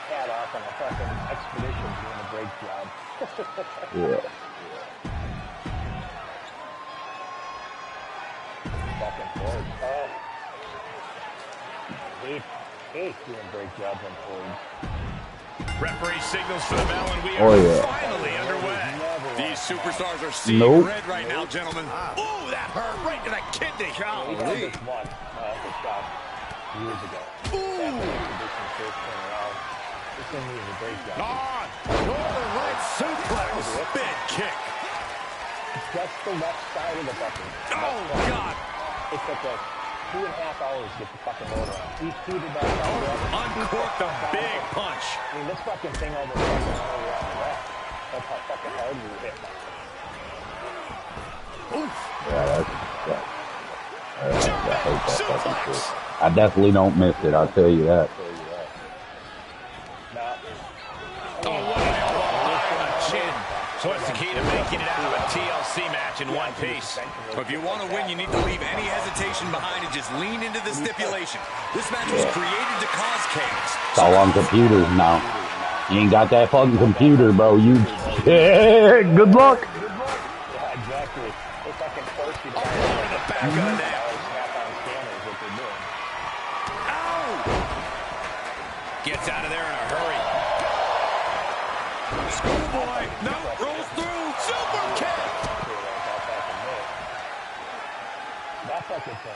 hat off on a fucking expedition doing a brake job. Yeah. Fucking Ford. Hate doing brake jobs on Fords. Referee signals for the bell, and we Oh, are yeah. finally underway. These superstars are seeing Nope. red right now, gentlemen. Ooh, that hurt right to the kidney. He had this one the shot years ago. Ooh. First came around. This thing needed a brake job. On. Northern Light suplex. Big kick. Just the left side of the fucking. Oh, God. It took us 2.5 hours to get the fucking motor on. We heated that up. Uncorked a big punch. I mean, this fucking thing almost fucking all around the rack. That's how fucking hard we were hitting it. I definitely don't miss it, I'll tell you that. Oh, what an elbow behind the chin. So what's the key to making it out of a TLC match in one piece? If you want to win, you need to leave any hesitation behind and just lean into the stipulation. This match was created to cause chaos. It's all on computers now. You ain't got that fucking computer, bro. You good luck. Yeah, exactly. They fucking force you to The back of the neck. Gets out of there in a hurry. Schoolboy, no, rolls through, super kick.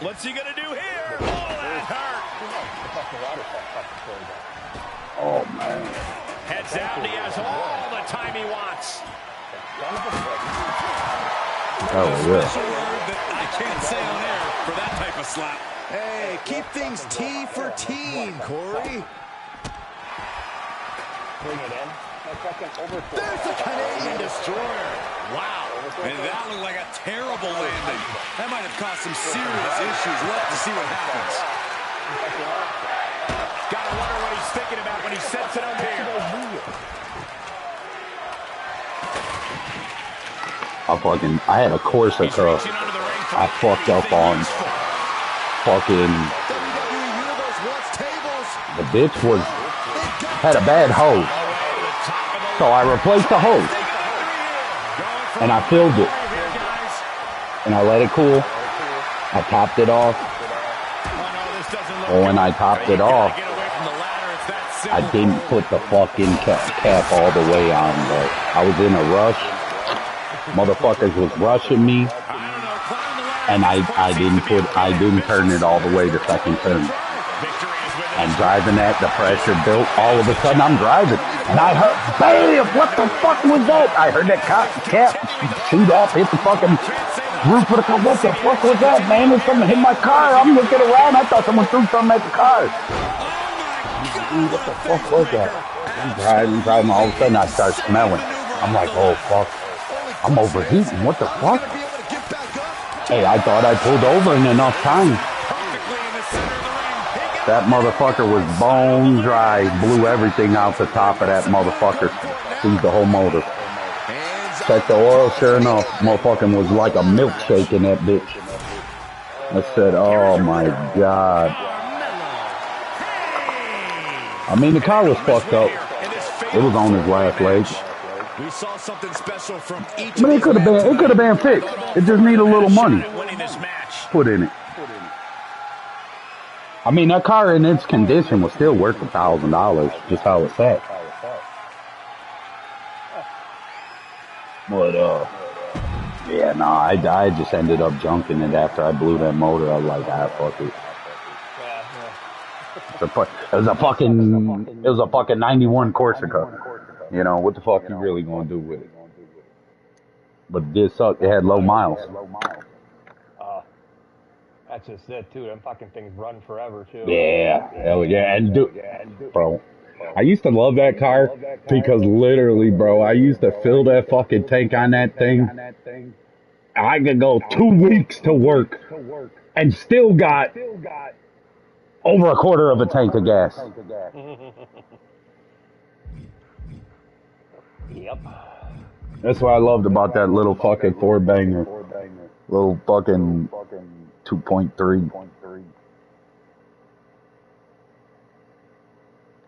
What's he gonna do here? Oh, that hurt. Oh, man. Heads out, and he has all the time he wants. Oh, yeah. Special word that I can't say on air for that type of slap. hey, keep things T for teen, Corey. Bring it in. There's a Canadian destroyer. Wow. And that looked like a terrible landing. That might have caused some serious issues. We'll have to see what happens. Gotta wonder what he's thinking about when he sets it up here. I had a Corsica. I fucked up on fucking. The bitch had a bad hose. So I replaced the hose. And I filled it. And I let it cool. I topped it off. Well, when I topped it off, I didn't put the fucking cap all the way on, but I was in a rush. Motherfuckers was rushing me. and I didn't turn it all the way to second turn. And driving that, the pressure built. All of a sudden, I'm driving, and I heard, bam! What the fuck was that? I heard that cap shoot off, hit the fucking roof of the car. What the fuck was that, man? There's something hit my car. I'm looking around. I thought someone threw something at the car. Dude, what the fuck was that? I'm driving. All of a sudden, I start smelling. I'm like, oh fuck, I'm overheating. What the fuck? Hey, I thought I pulled over in enough time. That motherfucker was bone dry. Blew everything out the top of that motherfucker. Seized the whole motor. Checked the oil, sure enough, motherfucking was like a milkshake in that bitch. I said, oh my God. I mean, the car was fucked up. It was on his last leg. We saw something special from each. But it could have been fixed. It just needed a little money put in it. I mean, that car in its condition was still worth $1,000, just how it's at. But yeah, no, I just ended up junking it after I blew that motor. I was like, fuck it. It was a fucking 91 Corsica. You know, what the fuck you really gonna do with it? But it did suck. It had low miles. That's just it, too. Them fucking things run forever, too. Yeah, hell yeah. And bro, I used to love that car because literally, bro, I used to fill that fucking tank on that thing. I could go 2 weeks to work and still got over a quarter of a tank of gas. Yep. That's what I loved about that little fucking 4-banger. Little fucking 2.3.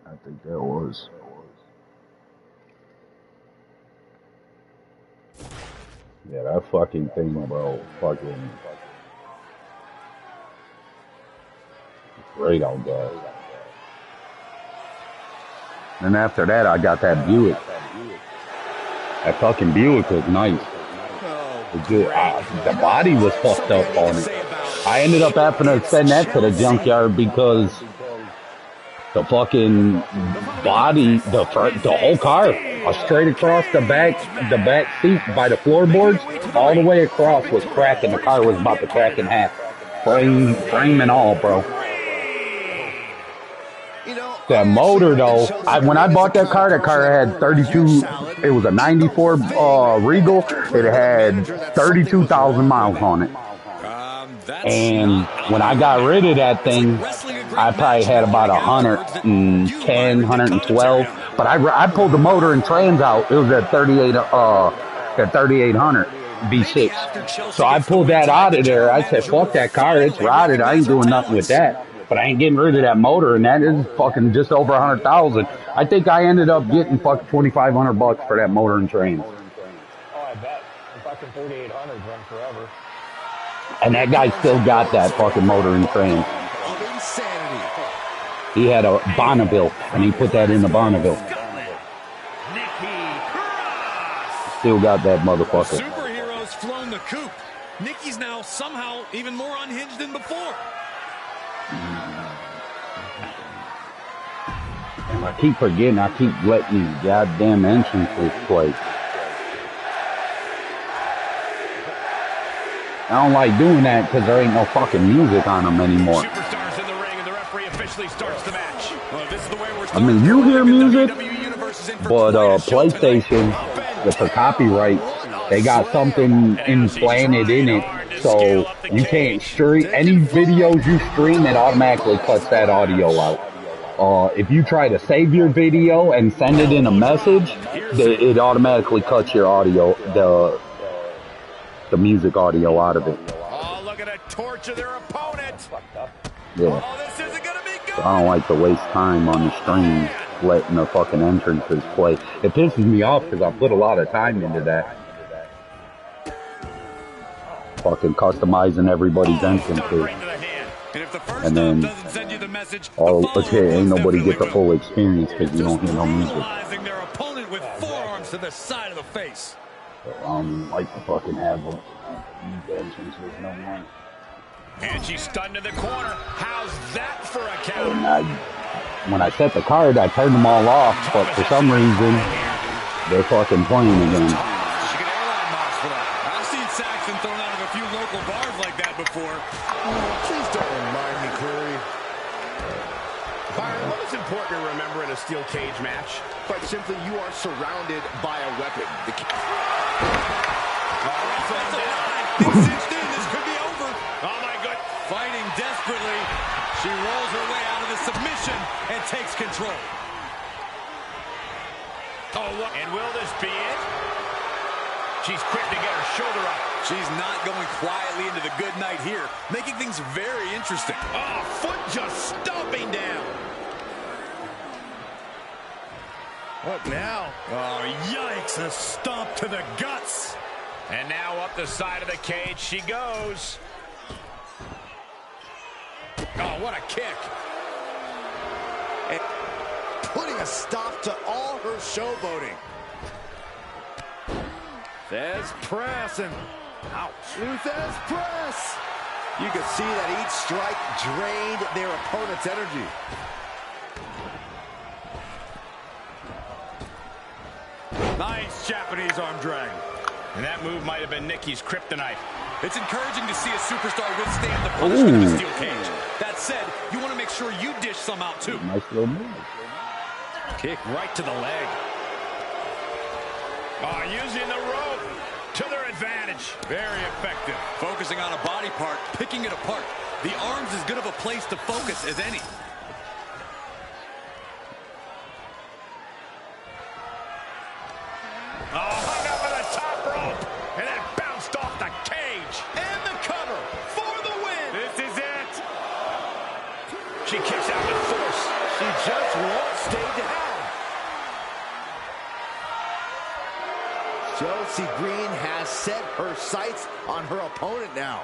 I think that was. Yeah, that fucking thing, bro. Fucking great on gas. And after that, I got that Buick. That fucking Buick was nice. The body was fucked up on it. I ended up having to send that to the junkyard because the fucking body, the whole car, straight across the back seat by the floorboards, all the way across was cracking. The car was about to crack in half, frame and all, bro. That motor though, when I bought that car had 32. It was a '94 Regal. It had 32,000 miles on it. And when I got rid of that thing, I probably had about 110, 112. But I pulled the motor and trans out. It was at 3800 V6. So I pulled that out of there. I said, "Fuck that car. It's rotted. I ain't doing nothing with that." But I ain't getting rid of that motor, and that is fucking just over 100,000. I think I ended up getting fucking $2,500 for that motor and trans. Oh, I bet. The fucking 3800s run forever. And that guy still got that fucking motor and trans. He had a Bonneville, and he put that in the Bonneville. Still got that motherfucker. Superhero's flown the coop. Nikki's now somehow even more unhinged than before. I keep forgetting, I keep letting these goddamn entrances play. I don't like doing that because there ain't no fucking music on them anymore. Superstars in the ring and the referee officially starts the match. Well, this is the way we're I mean, you hear music, but PlayStation, for copyright, they got something implanted in it, so you can't stream any videos you stream. It automatically cuts that audio out. If you try to save your video and send it in a message, it automatically cuts your audio, the music audio out of it. Oh, look at a torture their opponent. Yeah. Oh, this isn't gonna be good. So I don't like to waste time on the stream letting the fucking entrances play. It pisses me off because I put a lot of time into that. Fucking customizing everybody's entrances. And then, ain't nobody get the full experience because you don't hear no music. Their opponent with forearms to the side of the face. Like to fucking have these entrances no more. And she's stunned in the corner. How's that for a count? When I set the card, I turned them all off, but for some reason, they're fucking playing again. She could airline miles for that. I've seen Saxon thrown out of a few local bars like that before. Please don't remind me, Corey. Byron, what is important to remember in a steel cage match? But simply, you are surrounded by a weapon. This could be over. Oh, my God. Fighting desperately. She rolls her way out of the submission and takes control. Oh, what? And will this be it? She's quick to get her shoulder up. She's not going quietly into the good night here, making things very interesting. Oh, foot just stomping down. What now? Oh, yikes, a stomp to the guts. And now up the side of the cage she goes. Oh, what a kick. And putting a stop to all her showboating. There's press and ouch. Luthez press. You could see that each strike drained their opponent's energy. Nice Japanese arm drag. And that move might have been Nikki's kryptonite. It's encouraging to see a superstar withstand the punishment of a steel cage. That said, you want to make sure you dish some out too. Nice little move. Kick right to the leg. Oh, using the rope to their advantage. Very effective. Focusing on a body part, picking it apart. The arm's as good of a place to focus as any. Oh, hung up on the top rope. And then bounced off the cage. And the cover for the win. This is it. She kicks out with force. She just won't stay down. Chelsea Green has set her sights on her opponent now.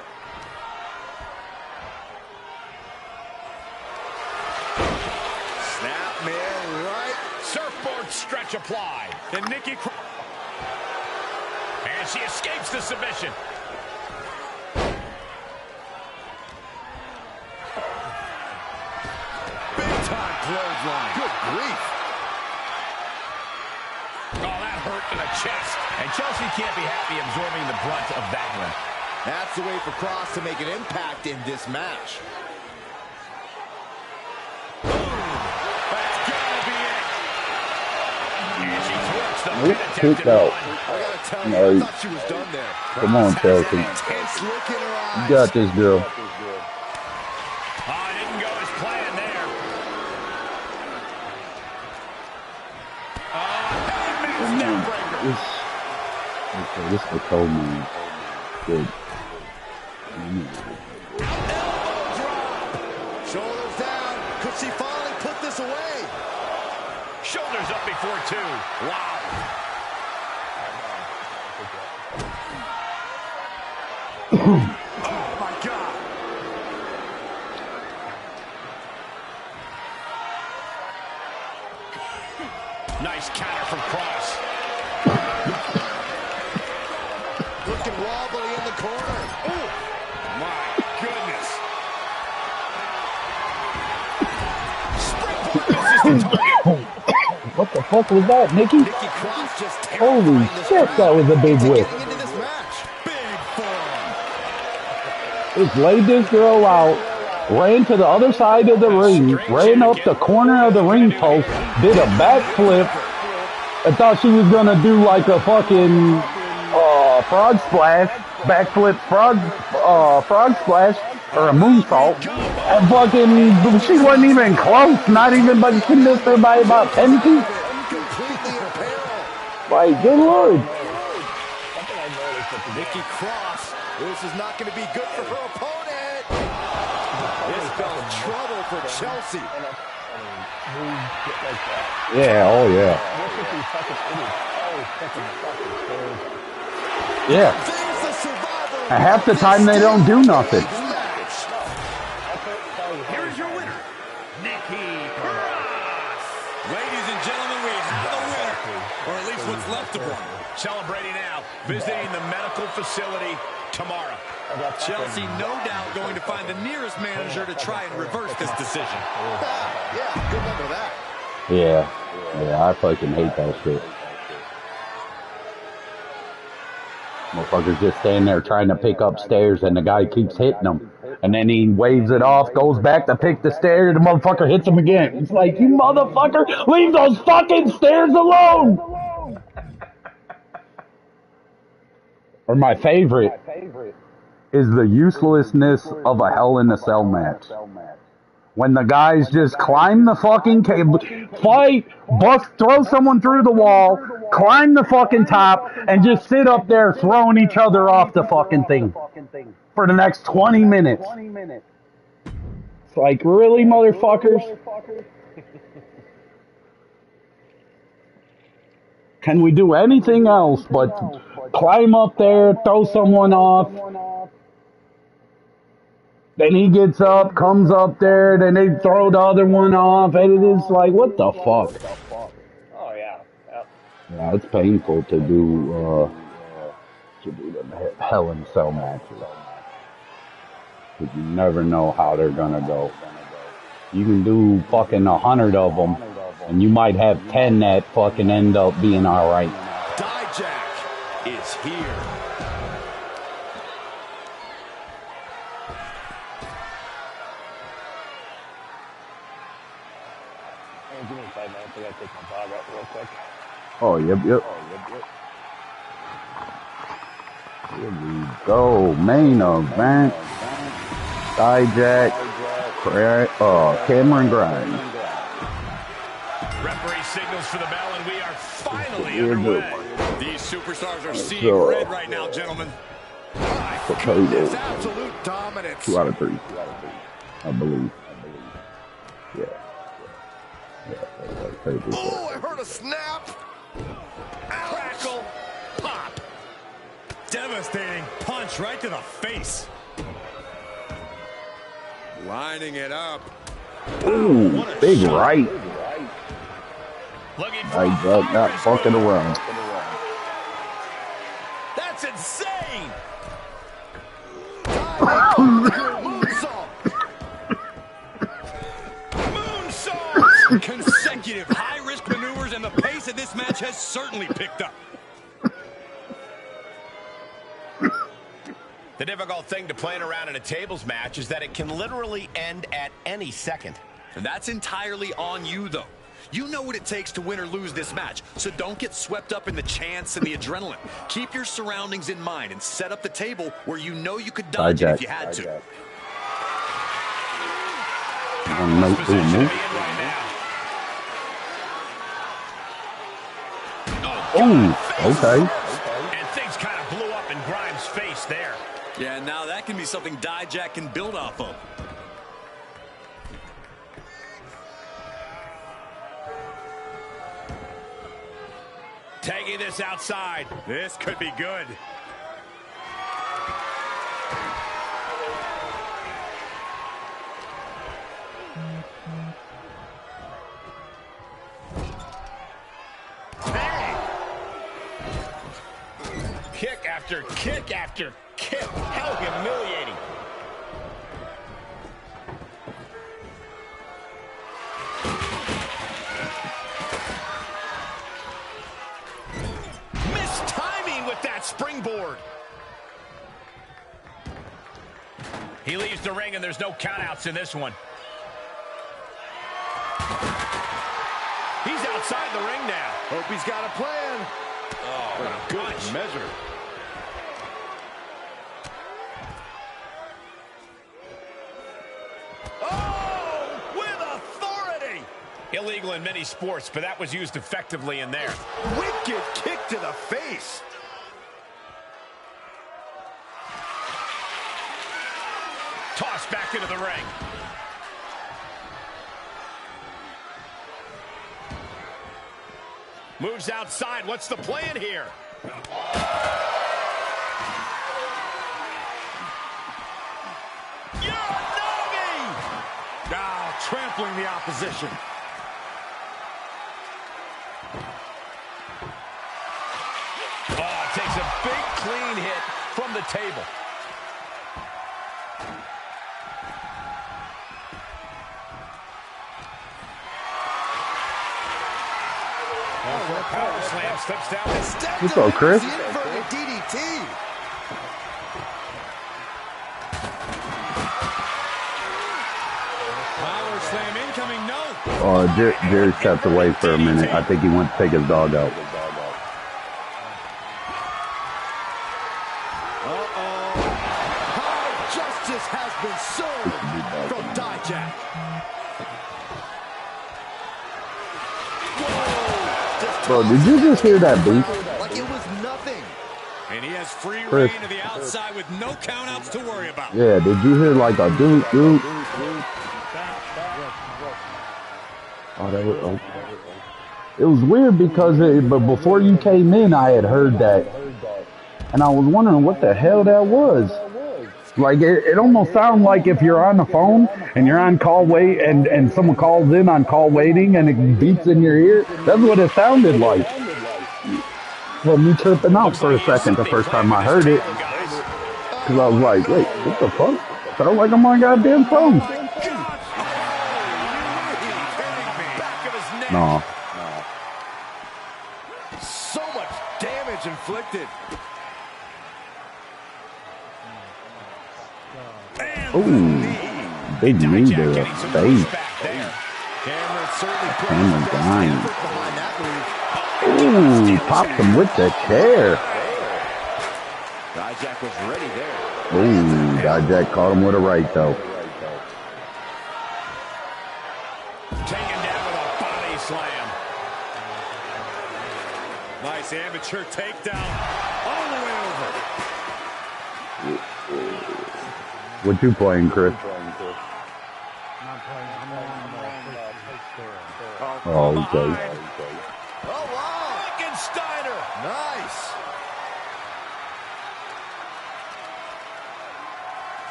Snapmare right. Surfboard stretch applied. And Nikki... And she escapes the submission. Big time clothesline. Good grief. Oh, that hurt to the chest. And Chelsea can't be happy absorbing the brunt of that one. That's the way for Cross to make an impact in this match. That's gotta be it. And she thwarts the pin attempt Kick to out. one. I gotta tell you, No, I thought she was done there. Come on, Chelsea. Intense look in her eyes. You got this, girl. Oh, it didn't go as planned there. Come on. This is the cold man. Good. Shoulders down. Could she finally put this away? Shoulders up before two. Wow. Oh, my God. Nice counter from Cross. Looking wobbly in the corner. Oh, my goodness. Springboard misses the target. What the fuck was that, Nikki? Nikki Cross just Holy shit, that was a big whip. getting into this match. Big forearm. Just laid this girl out, ran to the other side of the ring, ran up the corner of the ring post, did a backflip, and thought she was gonna do like a fucking frog splash, backflip frog splash, or a moonsault, and fucking she wasn't even close, not even, but she missed her by about 10 feet. Completely in peril. Like, good lord. Nikki Cross. This is not going to be good for her opponent. This spells trouble for Chelsea. Yeah, oh yeah. Yeah. There's the survivor. And half the time they don't do nothing. Here is your winner, Nikki Cross. Ladies and gentlemen, we have a winner. Or at least what's left of one. celebrating now, visiting the medical facility tomorrow. Chelsea, no doubt, going to find the nearest manager to try and reverse this decision. Yeah, good luck with that. Yeah, I fucking hate that shit. Motherfuckers just standing there trying to pick up stairs and the guy keeps hitting them. And then he waves it off, goes back to pick the stairs, and the motherfucker hits him again. It's like, you motherfucker, leave those fucking stairs alone! Or my favorite is the uselessness of a Hell in a Cell match. When the guys just climb the fucking cable, fight, bust, throw someone through the wall, climb the fucking top, and just sit up there throwing each other off the fucking thing for the next 20 minutes. It's like, really, motherfuckers? Can we do anything else but climb up there, throw someone off? Then he gets up, comes up there, then they throw the other one off, and it is like, what the fuck? Oh, yeah. Yep. Yeah, it's painful to do the Hell in a Cell matches. Because you never know how they're gonna go. You can do fucking 100 of them, and you might have 10 that fucking end up being alright. Dijak is here. Give me 5 minutes. I gotta take my dog out real quick. Oh, yep. Here we go. Main event. Dijak, Cameron Grimes. Referee signals for the bell, and we are finally underway. These superstars are seeing red right now, gentlemen. It's absolute dominance. 2 out of 3. I believe. Yeah. Oh, I heard a snap. Crackle, pop. Devastating punch right to the face. Lining it up. Ooh, big shot. Right. Dijak not fucking around. That's insane. Moonsault. Consecutive high-risk maneuvers, and the pace of this match has certainly picked up. The difficult thing to playing around in a tables match is that it can literally end at any second. And that's entirely on you, though. You know what it takes to win or lose this match, so don't get swept up in the chance and the adrenaline. Keep your surroundings in mind and set up the table where you know you could dodge it if you had to. Okay. And things kind of blew up in Grimes' face there. Yeah, now that can be something Dijak can build off of. Taking this outside. This could be good. Bang! Kick after kick after kick. How humiliating. Springboard. He leaves the ring, and there's no countouts in this one. He's outside the ring now. Hope he's got a plan. Oh, what a good measure. Oh, with authority. Illegal in many sports, but that was used effectively in there. Wicked kick to the face. Tossed back into the ring. Moves outside. What's the plan here? Uranagi! Ah, trampling the opposition. clean hit from the table. For a power slam, steps down. What's up, Chris? DDT. Power slam incoming, no. Jerry stepped away for a minute. I think he went to take his dog out. How justice has been served from Dijak. Bro, did you just hear that beat? Like it was nothing. And he has free Chris. reign to the outside with no countouts to worry about. Yeah, did you hear like a doot doot? Oh, that was, oh. It was weird because but before you came in, I had heard that, and I was wondering what the hell that was. Like it almost sounds like if you're on the phone and you're on call wait and someone calls in on call waiting and it beeps in your ear. That's what it sounded like. Well, me tripping out for a second the first time I heard it, because I was like, wait, what the fuck? Sound like I'm on goddamn phone. No. So much damage inflicted. Ooh, big knee to the face. Cameron Grimes. Ooh, popped him with the chair. Dijak was ready there. Ooh, Dijak caught him with a right, though. Taken down with a body slam. Nice amateur takedown. All the way over. What you playing, Chris? Oh, okay. Oh, wow. Steiner. Nice.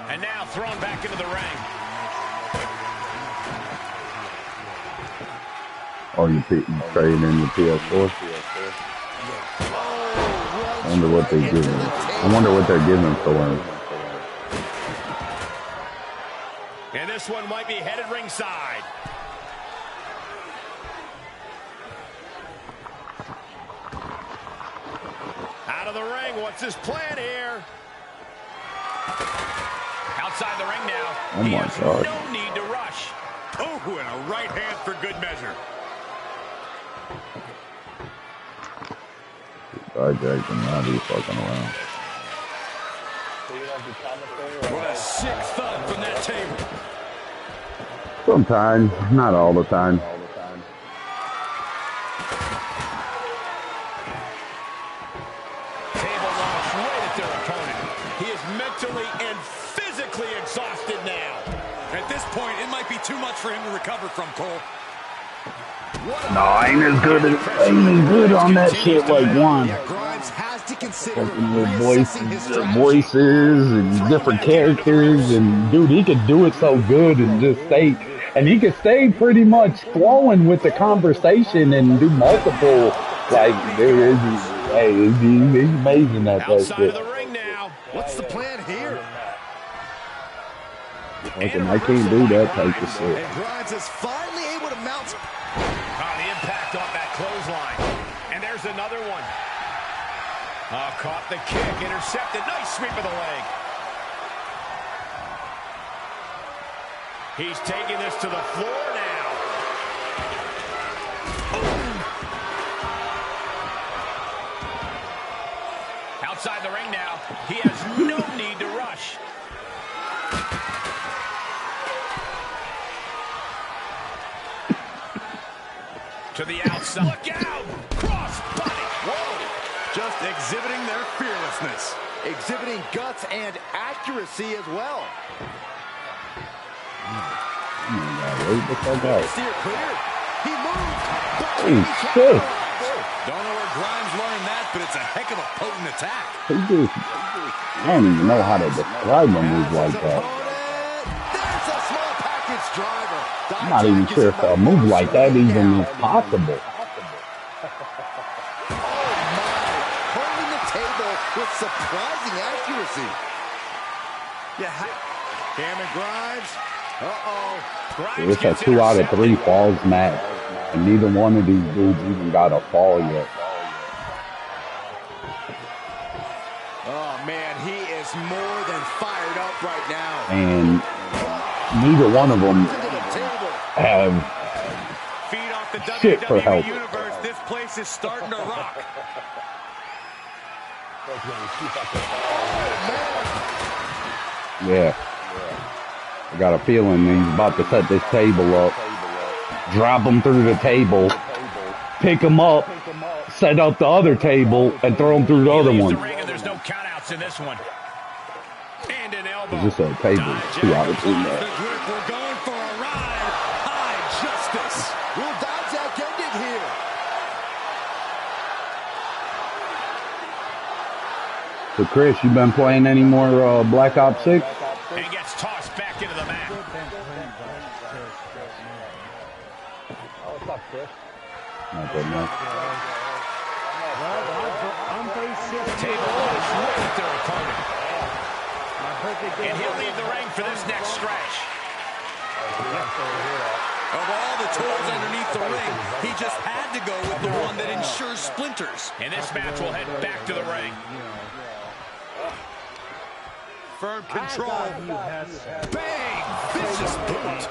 And now thrown back into the ring. Oh, you trading in the PS4? I wonder what they give him. I wonder what they're giving for him. And this one might be headed ringside. Out of the ring, what's his plan here? Outside the ring now. Oh my God. No need to rush. Oh, and a right hand for good measure. Dijak can not be fucking around. What a sick thud from that table. Sometimes, not all the time. Table launch right at their opponent. He is mentally and physically exhausted now. At this point, it might be too much for him to recover from, Cole. No, I ain't as good on that shit like one. Grimes has to consider With voices and different characters, and dude, he could do it so good and just stay, and he could stay pretty much flowing with the conversation and do multiple, like, there is, hey, he's amazing at that Outside shit. of the ring now. What's the plan here? Fucking, I can't do that type of shit. And Grimes is finally able to mount. The impact off that clothesline. And there's another one. Caught the kick, intercepted. Nice sweep of the leg. He's taking this to the floor now. Outside the ring now. He has no need to rush. To the outside. Look out! Cross body. Whoa! Just exhibiting their fearlessness. Exhibiting guts and accuracy as well. Wait the fuck out. Steer clear. He moved. Oh, shit. Don't know where Grimes learned that, but it's a heck of a potent attack. He just, I don't even know how to describe a move like that. There's a small package driver. I'm not even sure if a move like that even is possible. see. Yeah. Cameron Grimes. It's a 2 out of 3 falls match, and neither one of these dudes even got a fall yet. Oh, man, he is more than fired up right now. And neither one of them have Feed off the shit for help. Universe. This place is starting to rock. Yeah. I got a feeling he's about to set this table up, drop him through the table, pick him up, set up the other table, and throw him through the other one. There's no countouts in this one. And an elbow. Is this a table? 2 out of 3 match. We're going for a ride. High justice. Will Dijak end it here? So Chris, you been playing any more Black Ops 6? And gets tossed back into the mat. Oh, what's up, Chris? Not good enough. Table is with their opponent. And he'll leave the ring for this next stretch. Of all the tools underneath the ring, he just had to go with the one that ensures splinters. And this match will head back to the ring. Firm control. Bang! Vicious boot.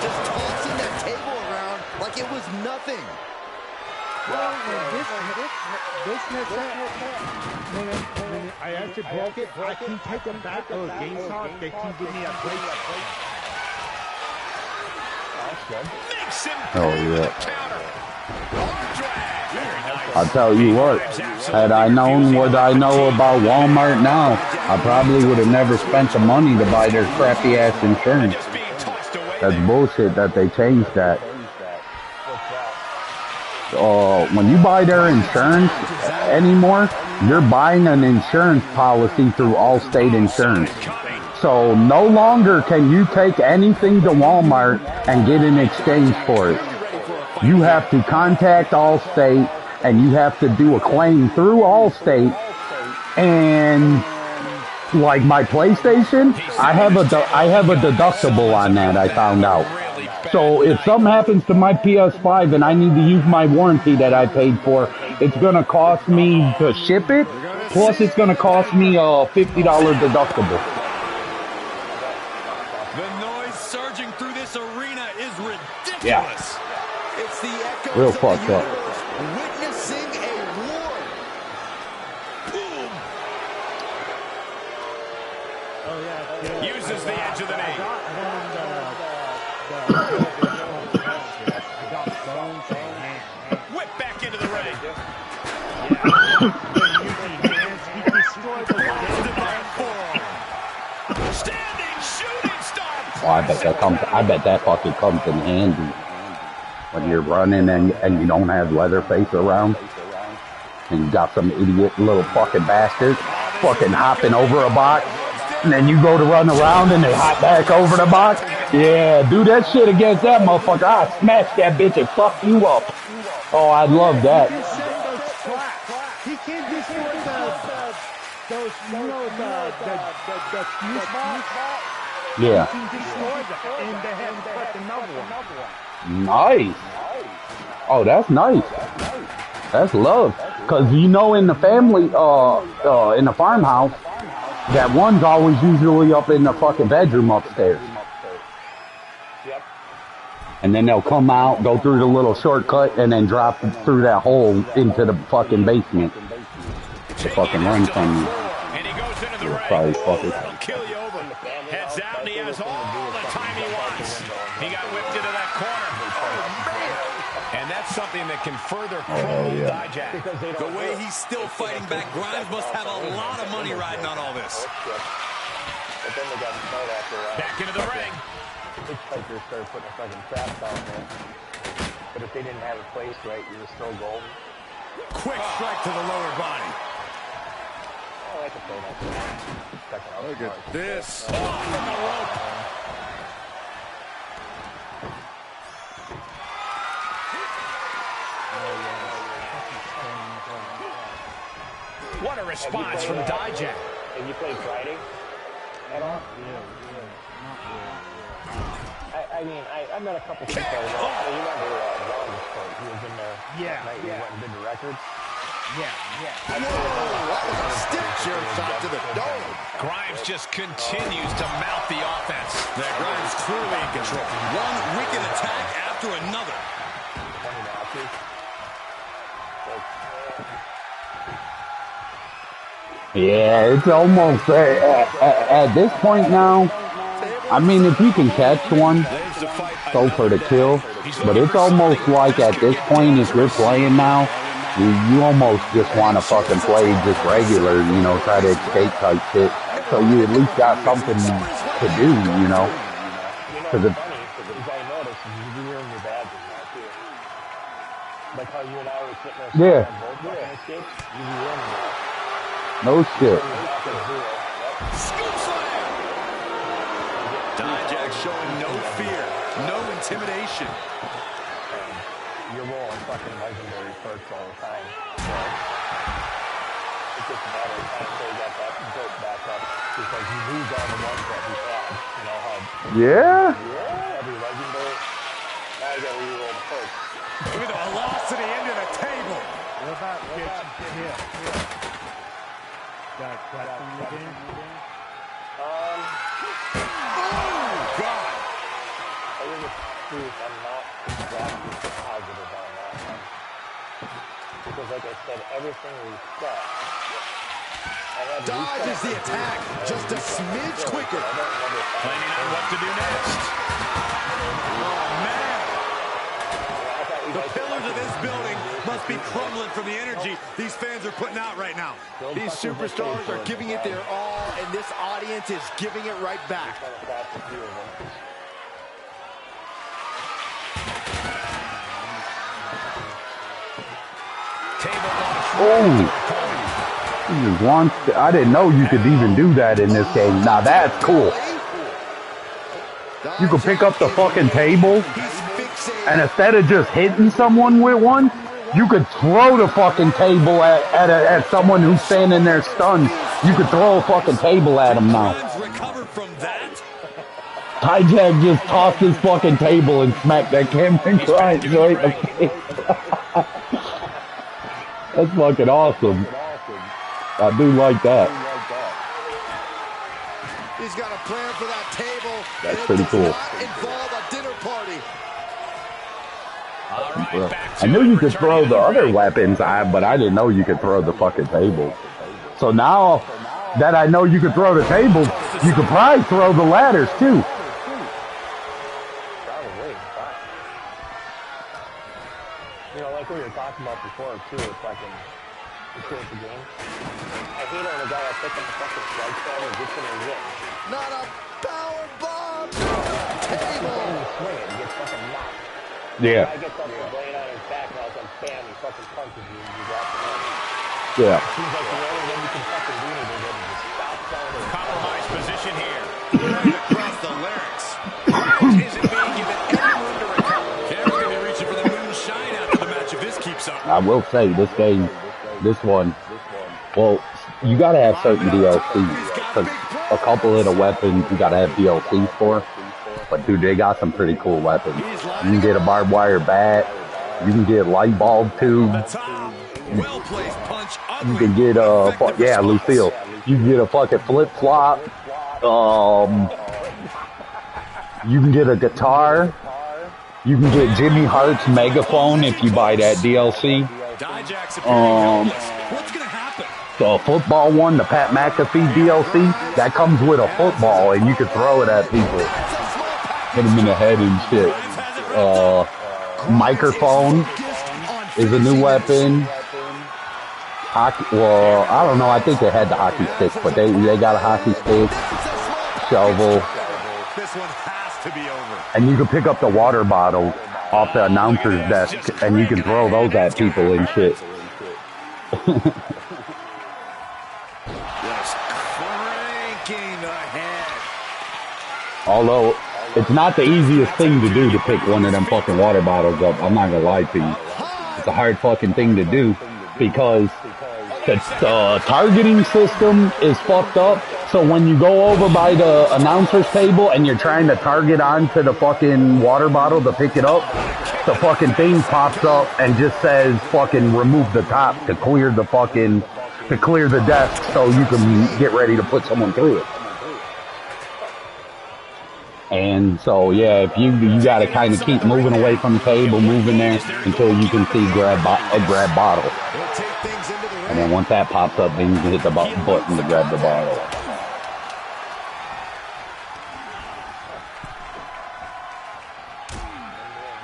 Just tossing that table around like it was nothing. Well, this when I actually broke it, I can take them back to a GameStop. They can give me a break. That's good. Makes him Oh, pay with yeah. a counter. Arm drag. Very nice. I'll tell you what, had I known what I know about Walmart now, I probably would have never spent the money to buy their crappy ass insurance. Just being tossed away. That's bullshit that they changed that. When you buy their insurance anymore, you're buying an insurance policy through Allstate Insurance. So no longer can you take anything to Walmart and get in exchange for it. You have to contact Allstate and you have to do a claim through Allstate. And like my PlayStation, I have a deductible on that, I found out. So if something happens to my PS5 and I need to use my warranty that I paid for, it's going to cost me to ship it, plus it's going to cost me a $50 deductible. The noise surging through this arena is ridiculous. Yeah. It's the echoes Real of the fucked up. universe witnessing a war. Boom. Oh yeah. Uses the edge of the knee. Whip back into the ring. Standing shooting star. Oh, I bet that fucking comes in handy when you're running and you don't have Leatherface around. And you got some idiot little fucking bastard fucking hopping over a box. And then you go to run around and they hop back over the box. Yeah, do that shit against that motherfucker. I'll smash that bitch and fuck you up. Oh, I'd love that. He can't destroy those, you know, the fuse box. Yeah. He can destroy them, and they have put another one. Nice. Oh, that's nice. That's love. Cause you know, in the family, in the farmhouse, that one's always usually up in the fucking bedroom upstairs. And then they'll come out, go through the little shortcut, and then drop through that hole into the fucking basement to fucking run from you. And he goes into the ring. Probably fucking. That'll kill you over. Heads out and he has all the time he wants. He got whipped into that corner. And that's something that can further crumble Dijak. The way he's still fighting back, Grimes must have a lot of money riding on all this. But then they got fight after Back into the ring. hitchhikers started putting a fucking trap down there. But if they didn't have it placed right, you were still golden. Quick strike to the lower body. Oh, I could play that. Look at this. Off from the rope. a response from Dijak. Have you played Friday at all? I mean, I met a couple people. You remember Ron's court? He was in there last night. We went and did the records. Whoa, that was a stiff chair shot to the dome. Grimes just continues to mount the offense. Grimes clearly in control. One wicked attack after another. 20 matches. Yeah, it's almost at this point now. I mean, if you can catch one, go for the kill. But it's almost like at this point, if you're playing now, you almost just want to fucking play just regular, you know, try to escape type shit. So you at least got something to do, you know. Because I noticed you wearing your badges now too. Like how you and I were sitting there. Yeah. You be wearing them. No shit. Scoop slam! Dijak showing no fear, no intimidation. You're rolling fucking legendary perks all the time. So it's just a matter of time until you got that built back up. Because you lose all the ones that we had. You know how... Yeah? Every legendary. Now you gotta re-roll the perks. Look at the velocity into the table. What about here? Got from the game? Oh, God. I think it's true. I'm not exactly positive on that one. Because like I said, everything we set. Dodges the attack just a smidge quicker. Planning on what to do next. Oh, man. The pillars of this building must be crumbling from the energy these fans are putting out right now. These superstars are giving it their all, and this audience is giving it right back. Oh, he just wants to, I didn't know you could even do that in this game. Now that's cool. You could pick up the fucking table, and instead of just hitting someone with one, you could throw the fucking table at someone who's standing there stunned. You could throw a fucking table at him now. Dijak just tossed his fucking table and smacked that Cameron Grimes right in the face. That's fucking awesome. I do like that. He's got a plan for that table. That's pretty cool. Involve a dinner party. I knew you could throw the other weapons, but I didn't know you could throw the fucking table. So now that I know you could throw the tables, you could probably throw the ladders too. Probably. You know, like we were talking about before too, it's fucking it's the game. I hate it when a guy will pick up the fucking strike zone and gets in a hit. Not a power bomb. Table. Swing it, he gets fucking knocked. Yeah. I get something laying on his back and all of a sudden, bam, he fucking punches you and you drop the money. Yeah. Seems like the only way you can fucking do anything is to stop selling it. Compromised position here. Right across the larynx. Grimes isn't being given any room to recover. Cameron's going to be reaching for the moonshine after the match if this keeps up. I will say, this game, this one, well, you gotta have certain DLCs, because a couple of the weapons you gotta have DLCs for, but dude, they got some pretty cool weapons. You can get a barbed wire bat, you can get light bulb tube, Well-placed punch. you can get yeah, Lucille, you can get a fucking flip-flop, you can get a guitar, you can get Jimmy Hart's megaphone if you buy that DLC. What's gonna happen? The football one, the Pat McAfee DLC, that comes with a football and you can throw it at people. Hit them in the head and shit. Microphone is a new weapon. Hockey, well, I don't know, I think they had the hockey stick, but they got a hockey stick, shovel. This one has to be over. And you can pick up the water bottle off the announcer's desk and you can throw those at people and shit. Just cranking the head. Although, it's not the easiest thing to do to pick one of them fucking water bottles up. I'm not gonna lie to you. It's a hard fucking thing to do because the targeting system is fucked up. So when you go over by the announcer's table and you're trying to target onto the fucking water bottle to pick it up, the fucking thing pops up and just says fucking remove the top to clear the fucking, to clear the desk so you can get ready to put someone through it. And so, yeah, if you got to kind of keep moving away from the table, moving there until you can see grab bottle. And then once that pops up, then you can hit the button to grab the bottle.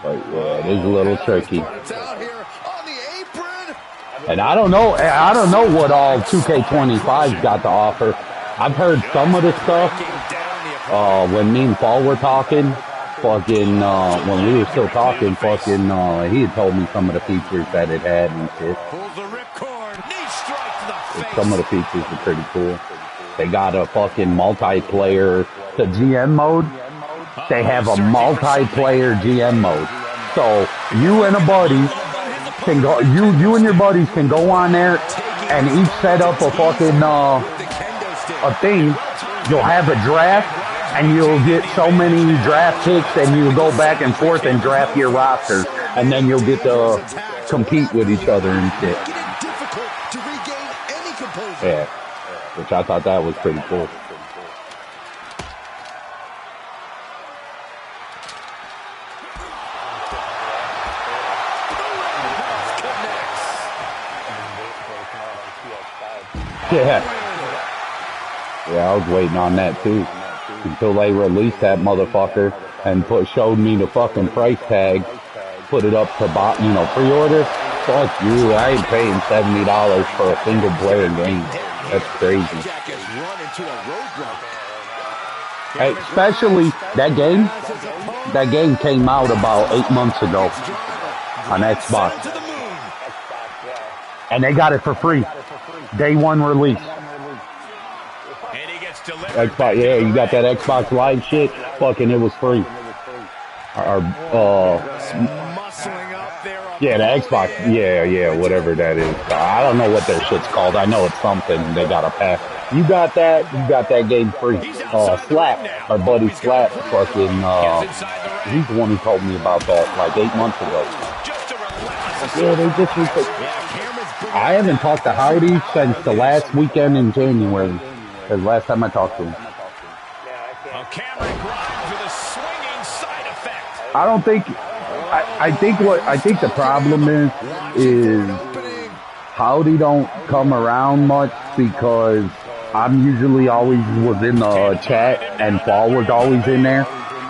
But yeah, it is a little tricky. And I don't know what all 2K25's got to offer. I've heard some of the stuff. When me and Paul were talking, fucking, when we were still talking, fucking, he had told me some of the features that it had and shit. Some of the features are pretty cool. They got a fucking multiplayer, the GM mode. They have a multiplayer GM mode. So you and a buddy can go, you and your buddies can go on there and each set up a fucking, a thing. You'll have a draft. And you'll get so many draft picks, and you'll go back and forth and draft your rosters, and then you'll get to compete with each other and shit. Yeah, which I thought that was pretty cool. Yeah, I was waiting on that too. Until they released that motherfucker and showed me the fucking price tag, put it up to pre-order. Fuck you, I ain't paying $70 for a single player game. That's crazy. Hey, especially that game. That game came out about 8 months ago on Xbox, and they got it for free. Day one release. Xbox, yeah, you got that Xbox Live shit. Fucking, it was free. Yeah, the Xbox, yeah, whatever that is. I don't know what their shit's called. I know it's something. They got a pack. You got that game free. Slap, our buddy Slap, fucking, he's the one who told me about that like 8 months ago. Yeah, they just, I haven't talked to Howdy since the last weekend in January. The last time I talked to him. I don't think. I think the problem is Howdy don't come around much because I'm usually always was in the chat and Fall was always in there,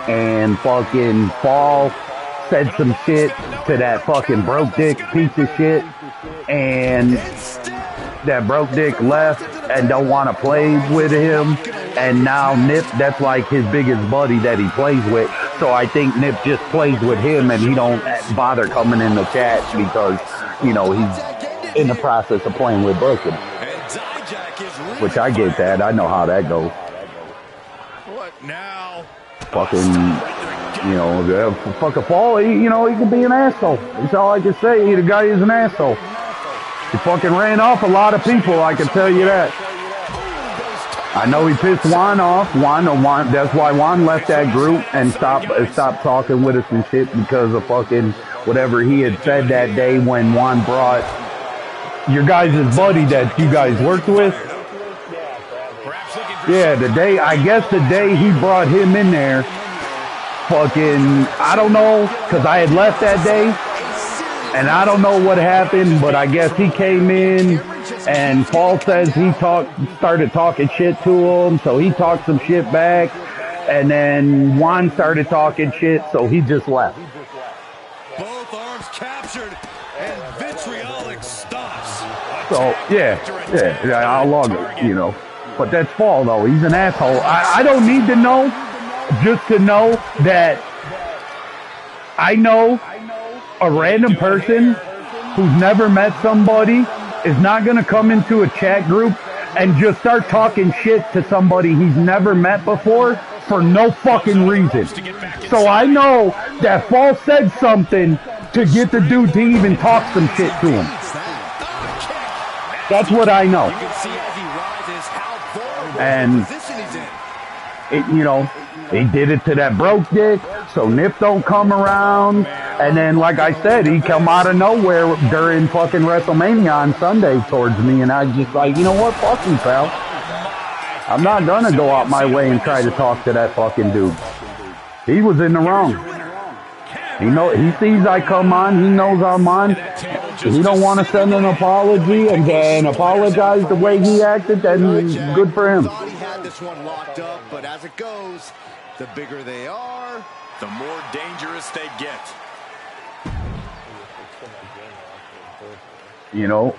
and fucking Fall said some shit to that fucking broke dick piece of shit, and that broke dick left and don't want to play with him, and now Nip, that's like his biggest buddy that he plays with, so I think Nip just plays with him and he don't bother coming in the chat because, you know, he's in the process of playing with Broken, which I get that. I know how that goes. What now? Fucking, you know, fucking Fall, he can be an asshole. That's all I can say. The guy is an asshole. He fucking ran off a lot of people, I can tell you that. I know he pissed Juan off. Juan, that's why Juan left that group and stopped talking with us and shit because of fucking whatever he had said that day when Juan brought your guys' buddy that you guys worked with. Yeah, the day he brought him in there, fucking, I don't know, because I had left that day. And I don't know what happened, but I guess he came in and Paul says he started talking shit to him, so he talked some shit back, and then Juan started talking shit, so he just left. Both arms captured and vitriolic stops. So yeah, I'll log it, you know. But that's Paul though, he's an asshole. I don't need to know just to know that I know a random person who's never met somebody is not going to come into a chat group and just start talking shit to somebody he's never met before for no fucking reason. So I know that Fall said something to get the dude to even talk some shit to him. That's what I know. You can see as he rises how vulnerable And, the position he's in. He did it to that broke dick, so Nip don't come around. And then, like I said, he come out of nowhere during fucking WrestleMania on Sunday towards me, and I just like, you know what, fuck you, pal. I'm not gonna go out my way and try to talk to that fucking dude. He was in the wrong. He sees I come on, he knows I'm on. He don't want to send an apology and apologize the way he acted, then good for him. Thought he had this one locked up, but as it goes, the bigger they are, The more dangerous they get.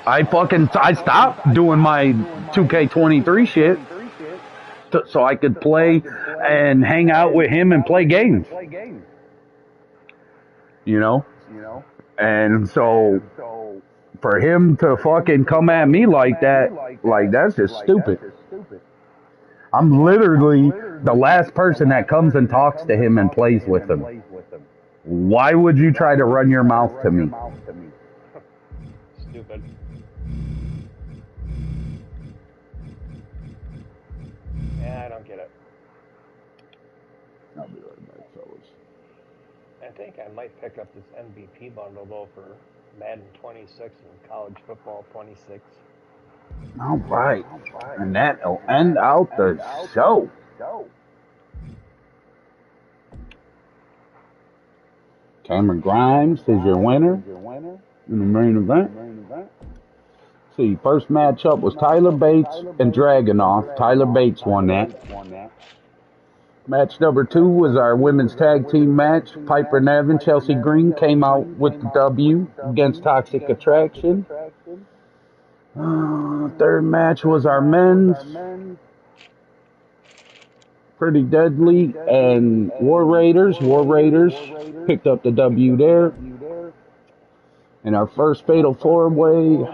I stopped doing my 2K23 shit so I could play and hang out with him and play games. And so for him to fucking come at me like that, that's just stupid. I'm literally the last person that comes and talks to him and plays with him. Why would you try to run your mouth to me? Stupid. Yeah, I don't get it. I'll be right back, fellas. I think I might pick up this MVP bundle, though, for Madden 26 and College Football 26. All right. And that'll end out the show. Cameron Grimes is your winner in the main event. See, first matchup was Tyler Bates and Dragunov. Tyler Bates won that. Match number 2 was our women's tag team match. Piper Niven, Chelsea Green came out with the W against Toxic Attraction. Third match was our men's. Pretty Deadly and War Raiders. War Raiders picked up the W there. And our first Fatal 4-Way,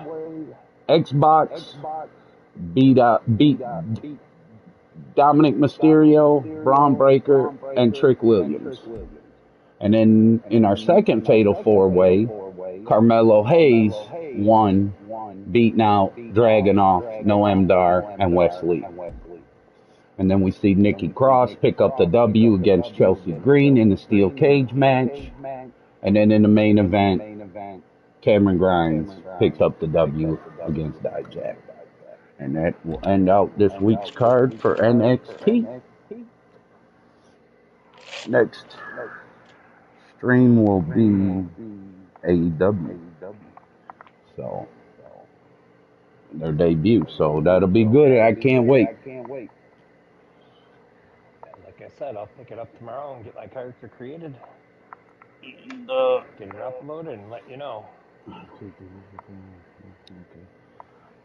Xbox beat Dominic Mysterio, Braun Breaker, and Trick Williams. And then in our second Fatal 4-Way, Carmelo Hayes won, beating out Dragunov, Noam Dar, and Wesley. And then we see Nikki Cross pick up the W against Chelsea Green in the steel cage match. And then in the main event, Cameron Grimes picks up the W against Dijak. And that will end out this week's card for NXT. Next stream will be AEW. So, their debut. So that'll be good. I can't wait. Like I said, I'll pick it up tomorrow and get my character created. Get it uploaded and let you know.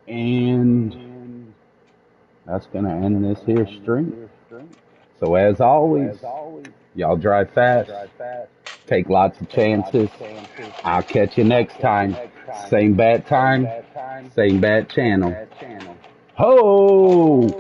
And that's going to end this here stream. So as always, y'all drive fast, take lots of chances. I'll catch you next time. Same bad time, same bad channel. Ho!